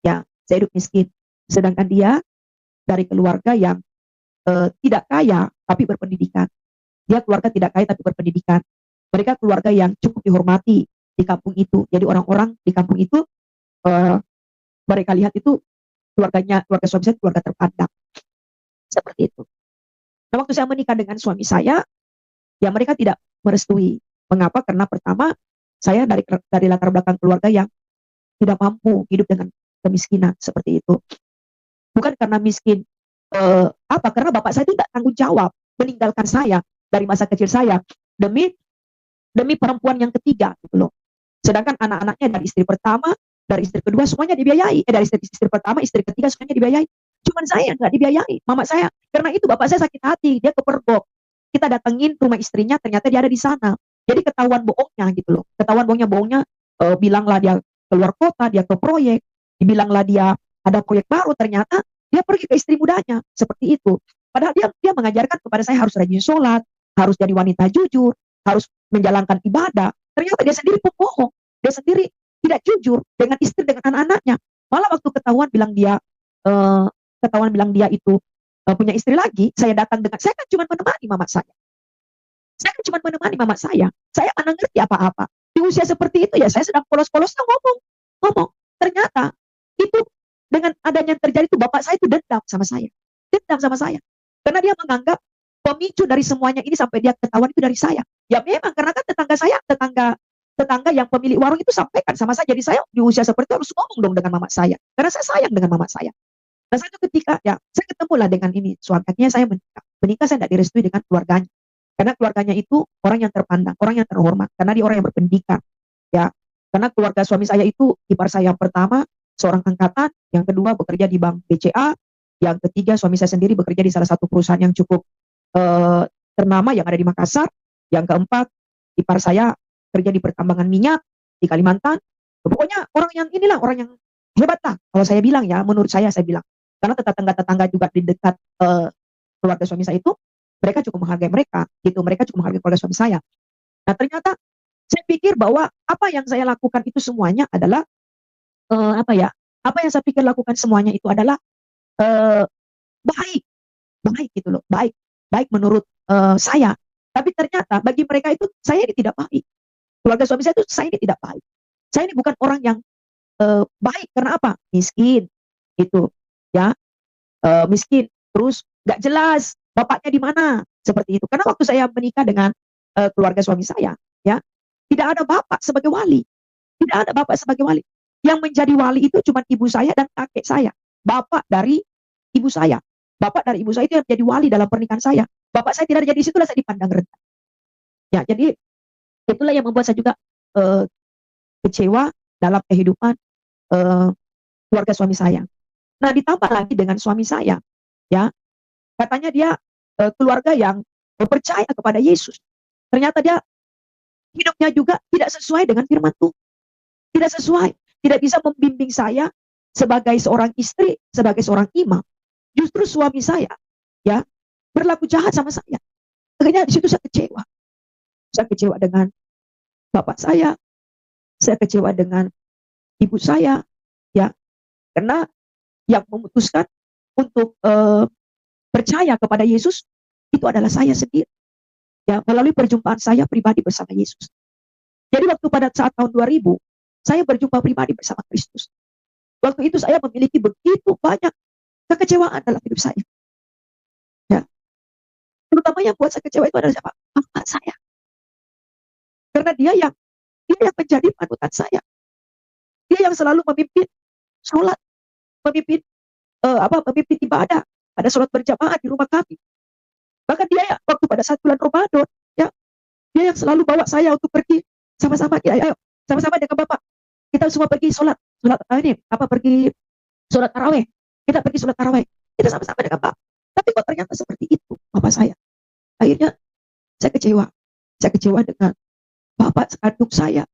Speaker 2: Ya, saya hidup miskin. Sedangkan dia dari keluarga yang tidak kaya tapi berpendidikan. Dia keluarga tidak kaya tapi berpendidikan. Mereka keluarga yang cukup dihormati di kampung itu. Jadi orang-orang di kampung itu mereka lihat itu keluarga suami saya keluarga terpandang. Seperti itu. Nah, waktu saya menikah dengan suami saya, ya mereka tidak merestui. Mengapa? Karena pertama, saya dari latar belakang keluarga yang tidak mampu hidup dengan kemiskinan seperti itu. Bukan karena miskin, karena bapak saya tidak tanggung jawab meninggalkan saya dari masa kecil saya demi perempuan yang ketiga gitu loh. Sedangkan anak-anaknya dari istri pertama, dari istri kedua semuanya dibiayai. Dari istri pertama, istri ketiga semuanya dibiayai. Cuman saya nggak dibiayai, mama saya. Karena itu bapak saya sakit hati, dia ke Perbok. Kita datengin rumah istrinya, ternyata dia ada di sana. Jadi ketahuan bohongnya gitu loh. Ketahuan bohongnya, bilanglah dia keluar kota, dia ke proyek, dibilanglah dia ada proyek baru, ternyata dia pergi ke istri mudanya, seperti itu. Padahal dia mengajarkan kepada saya harus rajin sholat, harus jadi wanita jujur, harus menjalankan ibadah. Ternyata dia sendiri pembohong, dia sendiri tidak jujur dengan istri, dengan anak-anaknya. Malah waktu ketahuan bilang dia itu punya istri lagi, saya datang saya kan cuma menemani mama saya. Saya kan cuma menemani mama saya. Saya mana ngerti apa-apa. Di usia seperti itu ya saya sedang polos-polosnya ngomong. Ternyata itu dengan adanya yang terjadi itu bapak saya itu dendam sama saya. Karena dia menganggap pemicu dari semuanya ini sampai dia ketahuan itu dari saya. Ya memang karena kan tetangga yang pemilik warung itu sampaikan sama saya. Jadi saya di usia seperti itu harus ngomong dong dengan mama saya. Karena saya sayang dengan mama saya. Nah, satu ketika ya saya ketemulah dengan ini suaminya, saya menikah saya tidak direstui dengan keluarganya. Karena keluarganya itu orang yang terpandang, orang yang terhormat, karena dia orang yang berpendidikan. Ya, karena keluarga suami saya itu ipar saya yang pertama seorang angkatan, yang kedua bekerja di Bank BCA, yang ketiga suami saya sendiri bekerja di salah satu perusahaan yang cukup ternama yang ada di Makassar, yang keempat ipar saya kerja di pertambangan minyak di Kalimantan. Pokoknya orang yang hebat lah kalau saya bilang ya, menurut saya bilang. Karena tetangga-tetangga juga di dekat keluarga suami saya itu mereka cukup menghargai mereka cukup menghargai keluarga suami saya. Nah, ternyata saya pikir bahwa apa yang saya lakukan itu semuanya adalah apa yang saya pikir lakukan semuanya itu adalah baik gitu loh, baik menurut saya. Tapi ternyata bagi mereka itu saya ini tidak baik. Keluarga suami saya itu saya ini tidak baik. Saya ini bukan orang yang baik. Karena apa? Miskin itu ya, miskin, terus nggak jelas bapaknya di mana, seperti itu. Karena waktu saya menikah dengan keluarga suami saya, ya tidak ada bapak sebagai wali, Yang menjadi wali itu cuma ibu saya dan kakek saya. Bapak dari ibu saya itu yang menjadi wali dalam pernikahan saya. Bapak saya tidak ada, jadi situlah saya dipandang rendah. Ya, jadi itulah yang membuat saya juga kecewa dalam kehidupan keluarga suami saya. Nah, ditambah lagi dengan suami saya, ya katanya dia keluarga yang percaya kepada Yesus. Ternyata dia hidupnya juga tidak sesuai dengan firman Tuhan. Tidak sesuai. Tidak bisa membimbing saya sebagai seorang istri, sebagai seorang imam. Justru suami saya ya berlaku jahat sama saya. Akhirnya di situ saya kecewa. Saya kecewa dengan bapak saya kecewa dengan ibu saya, ya, karena yang memutuskan untuk percaya kepada Yesus itu adalah saya sendiri, ya, melalui perjumpaan saya pribadi bersama Yesus. Jadi waktu pada saat tahun 2000, saya berjumpa pribadi bersama Kristus. Waktu itu saya memiliki begitu banyak kekecewaan dalam hidup saya. Ya, terutama yang buat saya kecewa itu adalah siapa? Bapak saya. Karena dia yang menjadi panutan saya. Dia yang selalu memimpin sholat, memimpin memimpin ibadah, ada sholat berjamaah di rumah kami. Bahkan dia ya, waktu pada saat bulan Ramadan, ya, dia yang selalu bawa saya untuk pergi sama-sama, ya, ayo, sama-sama dengan Bapak. Kita semua pergi pergi sholat taraweh. Kita pergi sholat taraweh. Kita sama-sama dengan Bapak. Tapi kok ternyata seperti itu Bapak saya. Akhirnya saya kecewa. Saya kecewa dengan Bapak kandung saya.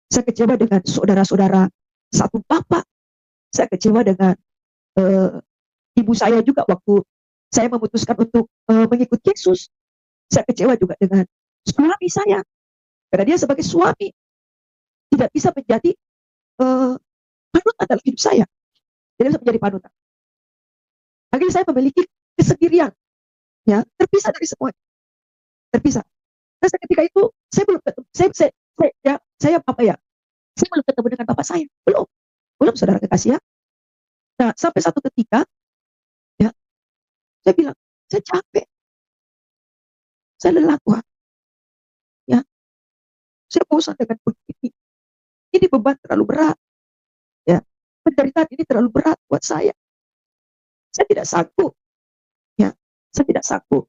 Speaker 2: Saya kecewa dengan saudara-saudara satu Bapak. Saya kecewa dengan ibu saya juga waktu saya memutuskan untuk mengikut Yesus. Saya kecewa juga dengan suami saya. Karena dia sebagai suami tidak bisa menjadi panutan dalam hidup saya. Tidak bisa menjadi panutan. Akhirnya saya memiliki kesendirian, ya, terpisah dari semuanya, terpisah. Dan ketika itu saya belum ketemu, saya belum ketemu dengan bapak saya, belum saudara kekasih, ya. Nah, sampai satu ketika, ya, saya bilang, saya capek, saya lelah Tuhan, ya, saya bosan dengan begini, ini beban terlalu berat, ya, penderitaan ini terlalu berat buat saya tidak sanggup, ya, saya tidak sanggup.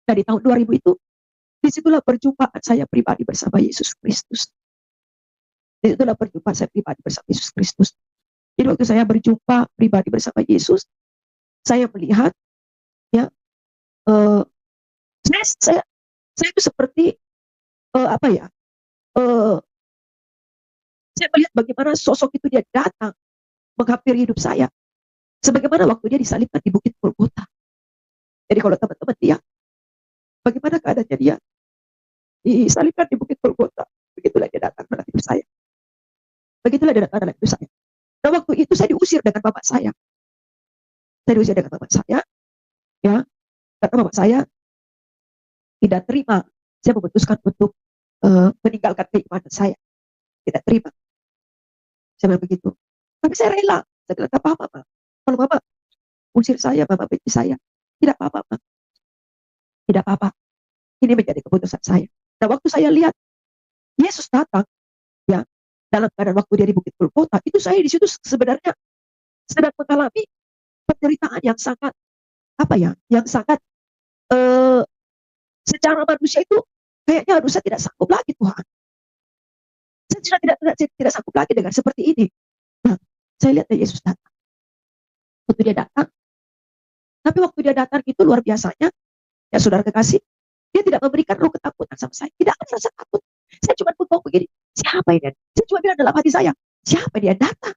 Speaker 2: Nah, di tahun 2000 itu, disitulah perjumpaan saya pribadi bersama Yesus Kristus. Disitulah perjumpaan saya pribadi bersama Yesus Kristus. Jadi waktu saya berjumpa pribadi bersama Yesus, saya melihat, ya, saya itu seperti saya melihat bagaimana sosok itu dia datang menghampiri hidup saya, sebagaimana waktu dia disalibkan di Bukit Golgota. Jadi kalau teman-teman lihat bagaimana keadaannya dia disalibkan di Bukit Golgota, begitulah dia datang dalam hidup saya. Begitulah dia datang dalam hidup saya. Nah, waktu itu saya diusir dengan bapak saya. Saya diusir dengan bapak saya, ya, karena bapak saya tidak terima. Saya memutuskan untuk meninggalkan keimanan saya. Tidak terima. Saya bilang begitu. Tapi saya rela. Saya bilang, tak apa-apa, Ma. Kalau Mama usir saya, Mama benci saya. Tidak apa-apa, Ma. Tidak apa-apa. Ini menjadi keputusan saya. Nah, waktu saya lihat Yesus datang, ya, dalam keadaan waktu dia di Bukit Golgota, itu saya di situ sebenarnya sedang mengalami penderitaan yang sangat yang sangat secara manusia itu kayaknya aduh saya tidak sanggup lagi Tuhan. Saya tidak sanggup lagi dengan seperti ini. Nah, saya lihat Yesus datang. Waktu dia datang, tapi waktu dia datang itu luar biasanya, ya saudara kekasih, dia tidak memberikan roh ketakutan sama saya. Tidak ada rasa takut. Saya cuma bengong begini, siapa ini? Saya cuma bilang dalam hati saya, siapa dia datang?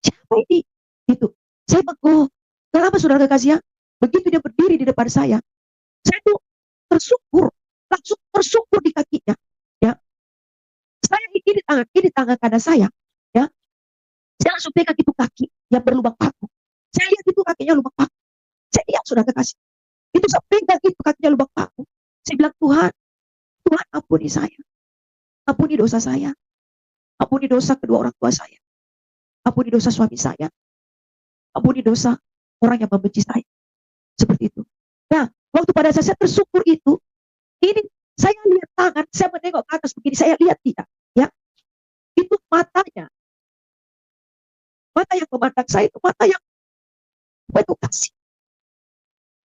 Speaker 2: Siapa ini? Gitu. Saya bengong. Kenapa saudara kekasih, ya? Begitu dia berdiri di depan saya tuh tersungkur, langsung tersungkur di kakinya. Ya, saya ini tangan kanan saya, ya. Saya langsung pegang itu kaki yang berlubang paku. Saya lihat itu kakinya lubang paku. Saya lihat saudara kekasih, itu saya pegang itu kakinya lubang paku. Saya bilang, Tuhan ampuni saya, ampuni dosa saya, ampuni dosa kedua orang tua saya, ampuni dosa suami saya, ampuni dosa orang yang membenci saya. Seperti itu. Nah, waktu pada saat saya tersungkur itu, ini saya lihat tangan, saya menengok ke atas begini, saya lihat dia, ya, itu matanya, mata yang memandang saya itu mata yang penuh kasih.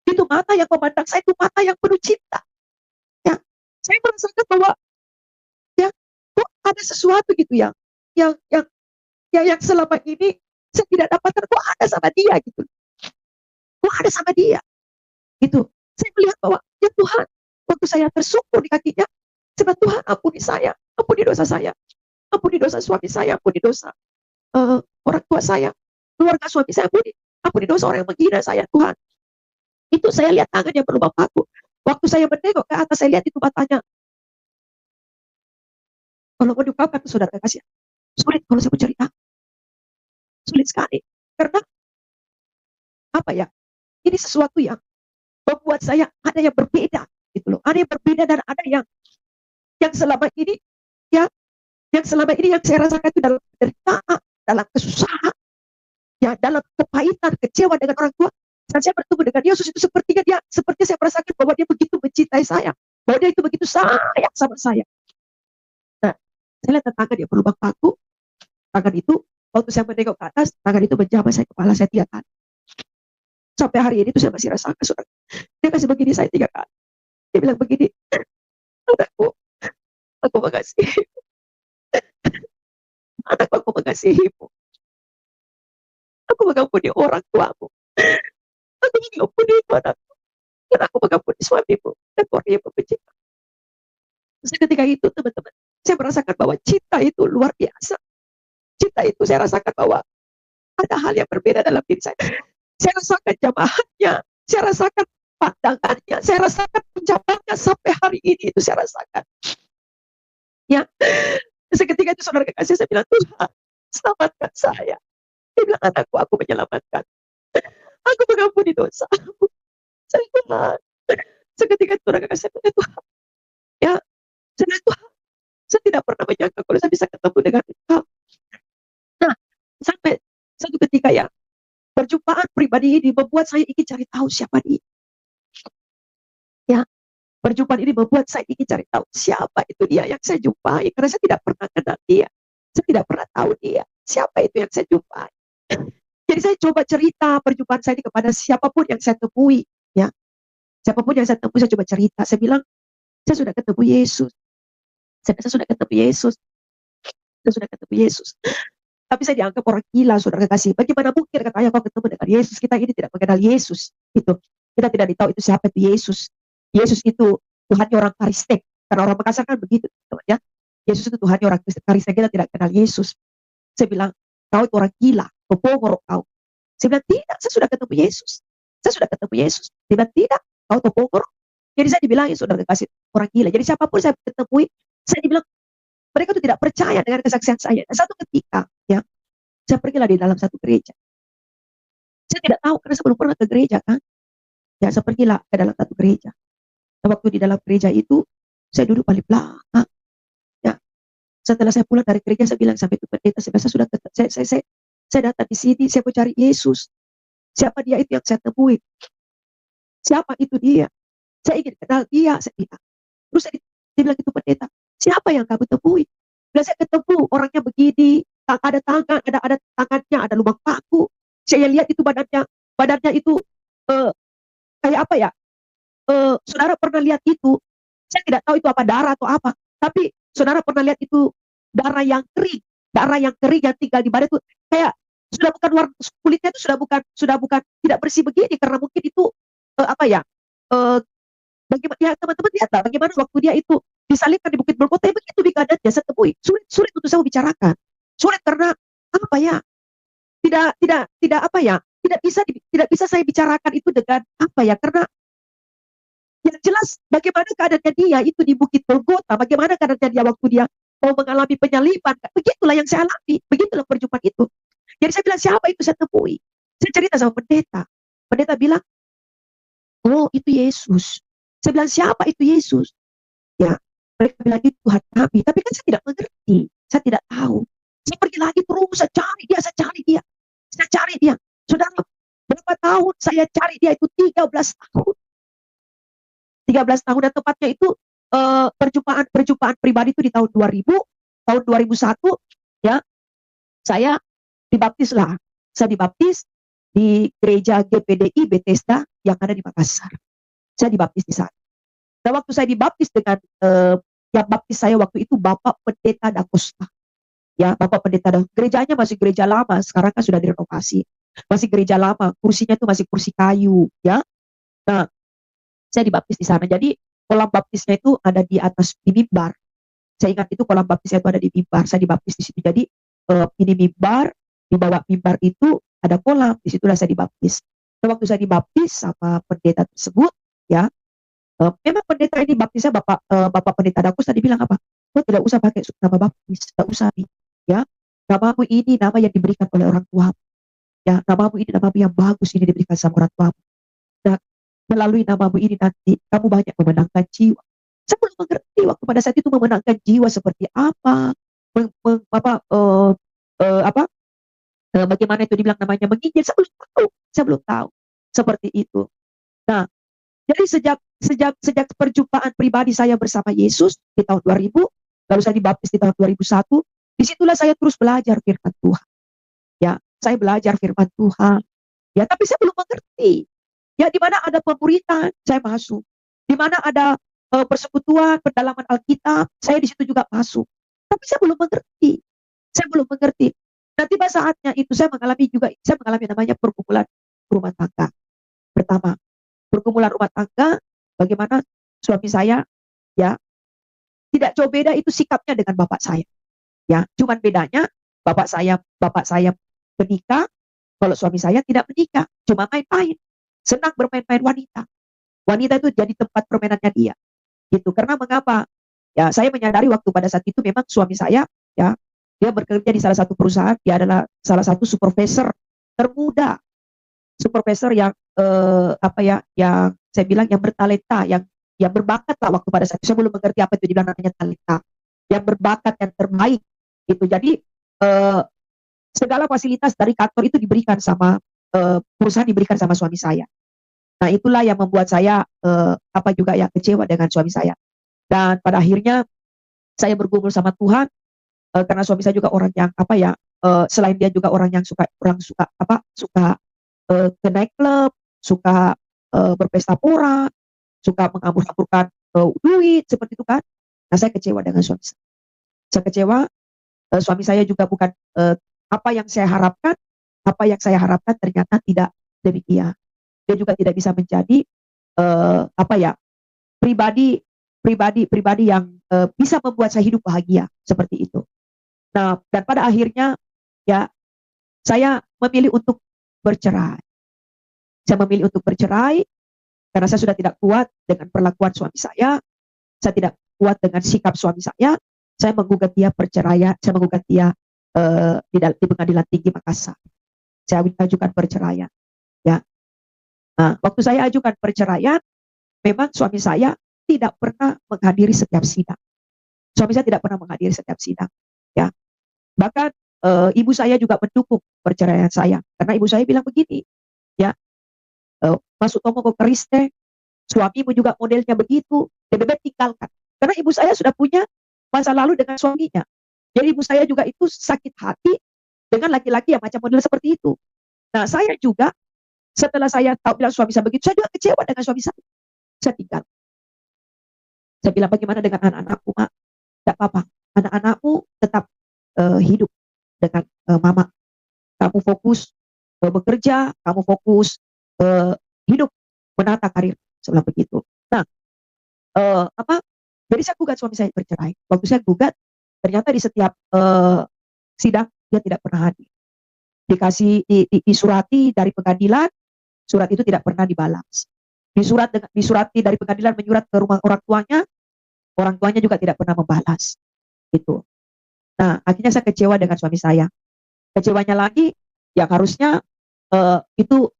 Speaker 2: Itu mata yang memandang saya itu mata yang penuh cinta. Ya, saya merasakan bahwa, ya, kok ada sesuatu gitu yang selama ini saya tidak dapatkan, kok ada sama dia gitu. Kok ada sama dia? Gitu. Saya melihat bahwa, ya Tuhan, Waktu saya tersungkur di kakinya, saya bilang, Tuhan ampuni saya, ampuni dosa saya, ampuni dosa suami saya, ampuni dosa orang tua saya, keluarga suami saya, ampuni dosa orang yang menghina saya, Tuhan. Itu saya lihat tangan yang berlubang paku. Waktu saya menengok ke atas, saya lihat itu matanya. Kalau mau diungkapkan, saudara kasih, sulit kalau saya bercerita, sulit sekali. Karena apa ya? Ini sesuatu yang membuat saya ada yang berbeda, gitu loh. Ada yang berbeda dan ada yang selama ini, ya, yang selama ini yang saya rasakan itu dalam penderitaan, dalam kesusahan, ya, dalam kepahitan, kecewa dengan orang tua. Saat saya bertemu dengan Yesus itu seperti saya merasakan bahwa dia begitu mencintai saya, bahwa dia itu begitu sayang sama saya. Nah, saya lihat tangan dia berlubang paku, tangan itu waktu saya menengok ke atas, tangan itu menjamah saya, kepala saya 3 kali. Sampai hari ini tuh saya masih rasakan, saudara. Dia kasih begini saya 3 kali. Dia bilang begini, anakku, aku mengasihi, anakku, aku mengasihimu. Aku mengampuni orang tuamu. Aku mengampuni itu anakku. Dan aku mengampuni suamimu. Dan orang yang membenci kamu. Ketika itu, teman-teman, saya merasakan bahwa cinta itu luar biasa. Cinta itu saya rasakan bahwa ada hal yang berbeda dalam diri saya. Saya rasakan jamahannya, saya rasakan pandangannya, saya rasakan ucapannya sampai hari ini itu saya rasakan. Ya, seketika itu saudara kekasih, saya bilang, Tuhan, selamatkan saya. Dia bilang, anakku, aku menyelamatkan. Aku mengampuni dosa. Saya Tuhan. Seketika itu saudara kekasih, saya bilang, Tuhan, ya, saya bilang, Tuhan, saya tidak pernah menyangka kalau saya bisa ketemu dengan Engkau. Nah, sampai satu ketika ya, perjumpaan pribadi ini membuat saya ingin cari tahu siapa dia. Ya, perjumpaan ini membuat saya ingin cari tahu siapa itu dia yang saya jumpai. Karena saya tidak pernah kenal dia. Saya tidak pernah tahu dia. Siapa itu yang saya jumpai. Jadi saya coba cerita perjumpaan saya ini kepada siapapun yang saya temui. Ya, siapapun yang saya temui, saya coba cerita. Saya bilang, saya sudah ketemu Yesus. Saya sudah ketemu Yesus. Saya sudah ketemu Yesus. Tapi saya dianggap orang gila, saudara kasih. Bagaimana mungkin katanya kau ketemu dengan Yesus? Kita ini tidak mengenal Yesus. Itu kita tidak tahu itu siapa itu Yesus. Yesus itu Tuhannya orang Karistek. Karena orang Makassar kan begitu, teman ya. Yesus itu Tuhannya orang Karistek. Kita tidak kenal Yesus. Saya bilang, kau itu orang gila, kau pongorok kau. Saya bilang, tidak, saya sudah ketemu Yesus. Saya sudah ketemu Yesus. Dia bilang, tidak, kau itu pongorok. Jadi saya dibilangin, saudara kasih, orang gila. Jadi siapapun saya ketemui, saya dibilang, mereka itu tidak percaya dengan kesaksian saya. Dan satu ketika, ya, saya pergilah di dalam satu gereja. Saya tidak tahu karena saya belum pernah ke gereja kan. Ya, saya pergilah ke dalam satu gereja. Dan waktu di dalam gereja itu, saya duduk paling belakang. Ya, setelah saya pulang dari gereja, saya bilang sampai ke pendeta, saya sudah saya datang di sini, saya mau cari Yesus. Siapa dia itu yang saya temui? Siapa itu dia? Saya ingin kenal dia, saya bilang. Terus dia bilang itu pendeta, siapa yang kamu temui? Bila saya ketemu orangnya begini, ada tangan, ada tangannya, ada lubang paku. Saya lihat itu badannya itu kayak apa ya? Saudara pernah lihat itu? Saya tidak tahu itu apa darah atau apa. Tapi saudara pernah lihat itu darah yang kering yang tinggal di badan itu kayak sudah bukan warna kulitnya itu sudah bukan tidak bersih begini karena mungkin itu apa ya? Bagaimana ya teman-teman lihatlah bagaimana waktu dia itu disalibkan di Bukit Golgota begitu di keadaannya saya temui sulit untuk saya bicarakan, sulit karena apa ya, tidak apa ya, tidak bisa saya bicarakan itu dengan apa ya, karena yang jelas bagaimana keadaannya dia itu di Bukit Golgota, bagaimana keadaannya dia waktu dia mau mengalami penyaliban, begitulah yang saya alami, begitulah perjumpaan itu. Jadi saya bilang siapa itu saya temui, saya cerita sama pendeta bilang, oh itu Yesus. Saya bilang siapa itu Yesus? Ya, mereka bilang itu Tuhan kami. Tapi kan saya tidak mengerti. Saya tidak tahu. Saya pergi lagi terus, saya cari dia. Saudara, berapa tahun saya cari dia itu 13 tahun. 13 tahun dan tepatnya itu perjumpaan pribadi itu di tahun 2000, tahun 2001 ya. Saya dibaptis lah. Saya dibaptis di gereja GPDI Bethesda yang ada di Makassar. Saya dibaptis di sana. Dan waktu saya dibaptis dengan yang baptis saya waktu itu Bapak Pendeta Dakosta. Ya, Bapak Pendeta Dakosta. Gerejanya masih gereja lama, sekarang kan sudah direnovasi. Masih gereja lama, kursinya itu masih kursi kayu, ya. Nah, saya dibaptis di sana. Jadi kolam baptisnya itu ada di atas di mimbar. Saya ingat itu kolam baptisnya itu ada di mimbar. Saya dibaptis di situ. Jadi ini mimbar, di bawah mimbar itu ada kolam, di situlah saya dibaptis. Dan waktu saya dibaptis sama pendeta tersebut, ya, memang pendeta ini baptisnya Bapak Pendeta Dakus tadi bilang apa? Oh, tidak usah pakai nama baptis, tidak usah, ya. Namamu ini nama yang diberikan oleh orang tua. Ya, namamu ini namamu yang bagus ini diberikan sama orang tua. Dan melalui namamu ini nanti kamu banyak memenangkan jiwa. Saya belum mengerti waktu pada saat itu memenangkan jiwa seperti apa, bagaimana itu dibilang namanya menginjil. Saya belum tahu seperti itu. Nah, jadi sejak perjumpaan pribadi saya bersama Yesus di tahun 2000, lalu saya dibaptis di tahun 2001, disitulah saya terus belajar firman Tuhan. Ya, saya belajar firman Tuhan. Ya, tapi saya belum mengerti. Ya, di mana ada pemuritan, saya masuk. Di mana ada persekutuan, pendalaman Alkitab, saya di situ juga masuk. Tapi saya belum mengerti. Saya belum mengerti. Dan tiba saatnya itu saya mengalami namanya pergumulan rumah tangga. Pertama, pergumulan rumah tangga, bagaimana suami saya, ya, tidak jauh beda itu sikapnya dengan bapak saya. Ya, cuman bedanya bapak saya menikah, kalau suami saya tidak menikah, cuma main-main, senang bermain-main wanita. Wanita itu jadi tempat permainannya dia. Gitu. Karena mengapa? Ya, saya menyadari waktu pada saat itu memang suami saya, ya, dia bekerja di salah satu perusahaan, dia adalah salah satu supervisor termuda, supervisor yang yang saya bilang yang bertalenta, yang berbakat lah waktu pada saat itu. Saya belum mengerti apa itu dibilang namanya talenta, yang berbakat, yang terbaik. Gitu. Jadi segala fasilitas dari kantor itu diberikan sama perusahaan, diberikan sama suami saya. Nah, itulah yang membuat saya kecewa dengan suami saya. Dan pada akhirnya saya bergumul sama Tuhan, karena suami saya juga orang yang selain dia juga orang yang suka ke naik klub, suka berpesta pora, suka menghambur-hamburkan duit seperti itu kan. Nah, saya kecewa dengan suami saya. Saya kecewa, suami saya juga bukan apa yang saya harapkan ternyata tidak demikian. Dia juga tidak bisa menjadi pribadi yang bisa membuat saya hidup bahagia seperti itu. Nah, dan pada akhirnya ya saya memilih untuk bercerai. Saya memilih untuk bercerai karena saya sudah tidak kuat dengan perlakuan suami saya tidak kuat dengan sikap suami saya menggugat dia perceraian, saya menggugat dia di Pengadilan Tinggi Makassar. Saya ajukan perceraian. Ya. Nah, waktu saya ajukan perceraian, memang suami saya tidak pernah menghadiri setiap sidang. Suami saya tidak pernah menghadiri setiap sidang. Ya. Bahkan ibu saya juga mendukung perceraian saya, karena ibu saya bilang begini, ya, masuk tomo ke Kriste, suamimu juga modelnya begitu, lebih baik tinggalkan. Karena ibu saya sudah punya masa lalu dengan suaminya. Jadi ibu saya juga itu sakit hati dengan laki-laki yang macam model seperti itu. Nah, saya juga setelah saya tahu bilang suami saya begitu, saya juga kecewa dengan suami saya. Saya tinggal. Saya bilang, bagaimana dengan anak-anakku, Mak? Tidak apa-apa. Anak-anakmu tetap hidup dengan Mama. Kamu fokus bekerja, kamu fokus hidup, menata karir. Saya bilang begitu. Nah, jadi saya gugat suami saya bercerai. Waktu saya gugat, ternyata di setiap sidang dia tidak pernah hadir. Disurati dari pengadilan, surat itu tidak pernah dibalas. Disurati dari pengadilan menyurat ke rumah orang tuanya juga tidak pernah membalas. Itu. Nah, akhirnya saya kecewa dengan suami saya. Kecewanya lagi, yang harusnya itu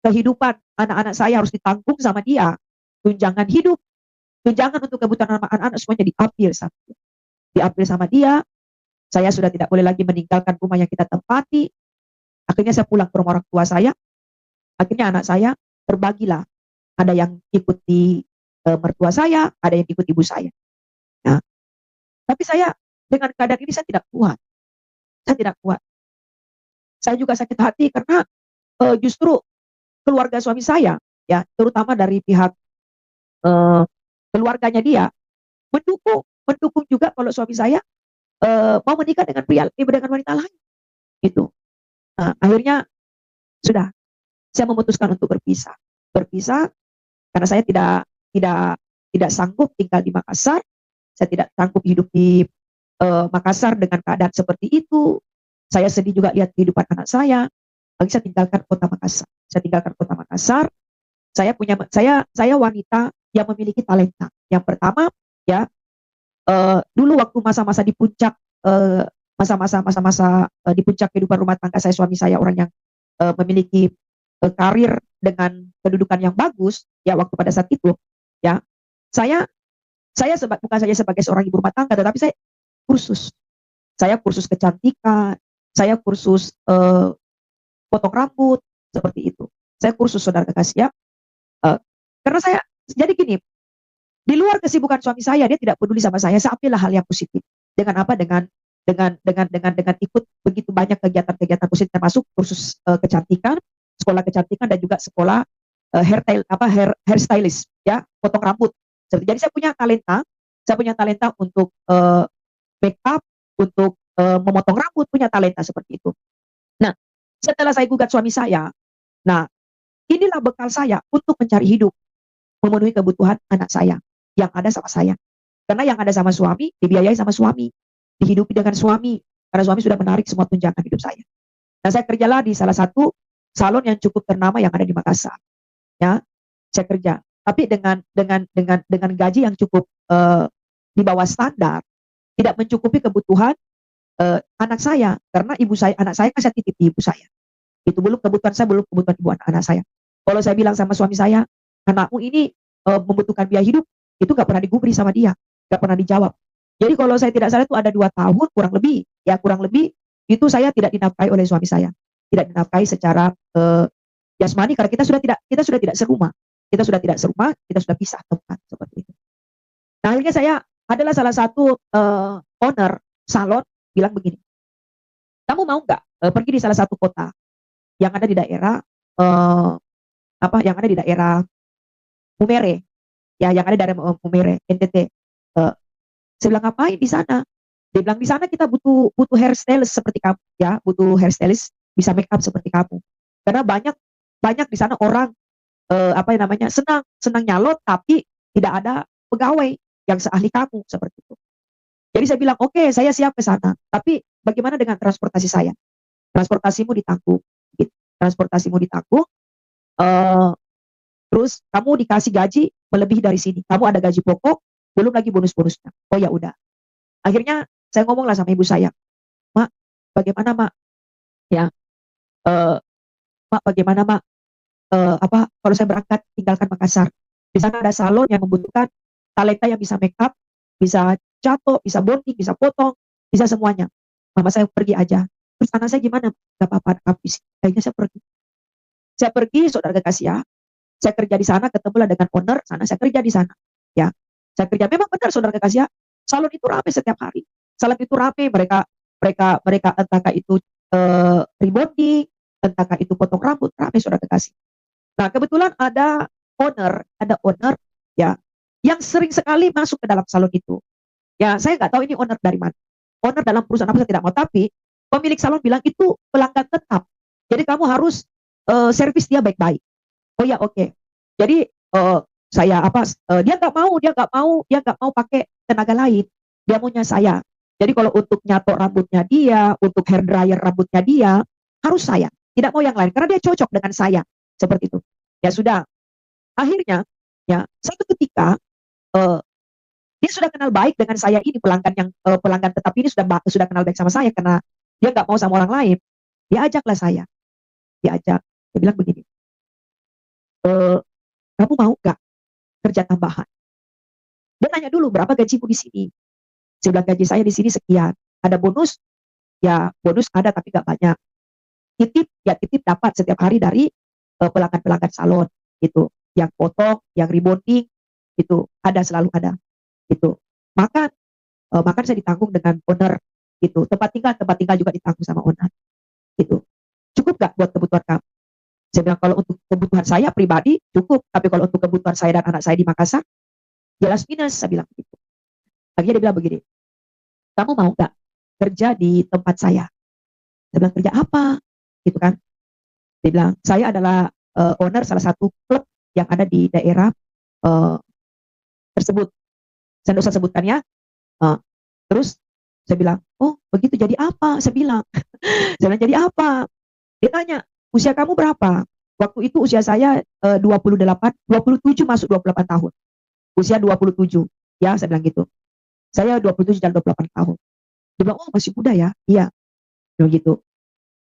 Speaker 2: kehidupan anak-anak saya harus ditanggung sama dia. Tunjangan hidup, tunjangan untuk kebutuhan anak-anak semuanya diambil sama dia. Saya sudah tidak boleh lagi meninggalkan rumah yang kita tempati. Akhirnya saya pulang ke rumah orang tua saya. Akhirnya anak saya terbagilah. Ada yang ikuti mertua saya, ada yang ikut ibu saya. Nah, tapi saya dengan keadaan ini saya tidak kuat. Saya tidak kuat. Saya juga sakit hati karena justru keluarga suami saya, ya, terutama dari pihak keluarganya dia, mendukung juga kalau suami saya mau menikah dengan wanita lain. Gitu. Nah, akhirnya sudah, saya memutuskan untuk berpisah karena saya tidak tidak sanggup tinggal di Makassar, saya tidak sanggup hidup di Makassar dengan keadaan seperti itu. Saya sedih juga lihat kehidupan anak saya. Lagi saya tinggalkan kota Makassar. Saya tinggalkan kota Makassar. Saya wanita yang memiliki talenta. Yang pertama, ya, dulu waktu masa-masa di puncak, di puncak kehidupan rumah tangga saya, suami saya orang yang memiliki karir dengan kedudukan yang bagus, ya, waktu pada saat itu, ya, saya bukan saja sebagai seorang ibu rumah tangga, tetapi kursus saya kursus kecantikan, saya kursus potong rambut, seperti itu. Saya kursus, saudara kekasih, ya. Karena jadi gini, di luar kesibukan suami saya, dia tidak peduli sama saya ambillah hal yang positif. Dengan apa? Dengan ikut begitu banyak kegiatan-kegiatan positif, termasuk kursus kecantikan, sekolah kecantikan, dan juga sekolah hairstylist, ya, potong rambut. Jadi saya punya talenta untuk make up, untuk memotong rambut, punya talenta seperti itu. Nah, setelah saya gugat suami saya, nah, inilah bekal saya untuk mencari hidup, memenuhi kebutuhan anak saya yang ada sama saya. Karena yang ada sama suami, dibiayai sama suami, dihidupi dengan suami, karena suami sudah menarik semua tunjangan hidup saya. Nah, saya kerjalah di salah satu salon yang cukup ternama yang ada di Makassar. Ya, saya kerja, tapi dengan gaji yang cukup di bawah standar, tidak mencukupi kebutuhan anak saya, karena anak saya kan saya titip di ibu saya. Itu belum kebutuhan saya, belum kebutuhan ibu anak saya. Kalau saya bilang sama suami saya, anakmu ini membutuhkan biaya hidup, itu gak pernah digubri sama dia, gak pernah dijawab. Jadi kalau saya tidak salah itu ada 2 tahun kurang lebih itu saya tidak dinafkahi oleh suami saya, tidak dinafkahi secara jasmani, karena kita sudah tidak serumah, kita sudah pisah tempat, seperti itu. Nah, akhirnya saya adalah salah satu owner salon bilang begini, kamu mau nggak pergi di salah satu kota yang ada di daerah Mumere, ya, yang ada di daerah Mumere, NTT. Saya bilang, ngapain di sana? Dia bilang, di sana kita butuh hairstylist seperti kamu, ya, butuh hairstylist bisa make up seperti kamu. Karena banyak di sana orang senang nyalot, tapi tidak ada pegawai yang seahli kamu, seperti itu. Jadi saya bilang, oke, saya siap ke sana, tapi bagaimana dengan transportasi saya? Transportasimu ditanggung, gitu. Transportasimu ditanggung, terus kamu dikasih gaji melebihi dari sini, kamu ada gaji pokok, belum lagi bonus-bonusnya. Oh ya udah. Akhirnya saya ngomonglah sama ibu saya, Mak, bagaimana Mak? Ya, Mak, bagaimana Mak? Kalau saya berangkat tinggalkan Makassar, di sana ada salon yang membutuhkan talenta yang bisa make up, bisa cato, bisa bonding, bisa potong, bisa semuanya. Mama saya pergi aja. Terus anak saya gimana? Gak apa-apa, akhirnya saya pergi. Saya pergi, saudara kekasih, ya. Saya kerja di sana, ketemulah dengan owner sana, saya kerja di sana. Ya, saya kerja. Memang benar, saudara kekasih, ya. Salon itu ramai setiap hari. Salon itu ramai, mereka entahkah itu rebonding, entahkah itu potong rambut, ramai, saudara kekasih. Nah, kebetulan ada owner, ya, yang sering sekali masuk ke dalam salon itu. Ya, saya nggak tahu ini owner dari mana. Owner dalam perusahaan apa saya tidak mau, tapi pemilik salon bilang itu pelanggan tetap. Jadi kamu harus servis dia baik-baik. Oh ya, oke. Jadi dia nggak mau pakai tenaga lain. Dia maunya saya. Jadi kalau untuk nyatok rambutnya dia, untuk hair dryer rambutnya dia, harus saya. Tidak mau yang lain karena dia cocok dengan saya. Seperti itu. Ya sudah. Akhirnya, ya, satu ketika dia sudah kenal baik dengan saya ini, pelanggan tetap ini sudah kenal baik sama saya karena dia nggak mau sama orang lain. Dia ajaklah saya. Dia bilang begini, kamu mau nggak kerja tambahan? Dia tanya dulu, berapa gajimu di sini? Saya bilang, gaji saya di sini sekian. Ada bonus? Ya, bonus ada tapi nggak banyak. Titip dapat setiap hari dari pelanggan-pelanggan salon itu, yang potong, yang rebonding, itu selalu ada. Itu makan saya ditanggung dengan owner, itu tempat tinggal juga ditanggung sama owner, itu cukup gak buat kebutuhan kamu? Saya bilang, kalau untuk kebutuhan saya pribadi cukup, tapi kalau untuk kebutuhan saya dan anak saya di Makassar jelas minus. Saya bilang begitu. Akhirnya dia bilang begini, kamu mau gak kerja di tempat saya? Saya bilang, kerja apa? Gitu kan. Dia bilang, saya adalah owner salah satu klub yang ada di daerah tersebut. Saya nggak usah sebutkan ya. Eh, terus saya bilang, oh begitu, jadi apa? Saya bilang, saya bilang jadi apa? Dia tanya, usia kamu berapa? Waktu itu usia saya 28, 27 masuk 28 tahun. Usia 27. Ya, saya bilang gitu. Saya 27 dan 28 tahun. Dia bilang, oh masih muda ya? Iya. Dia bilang gitu.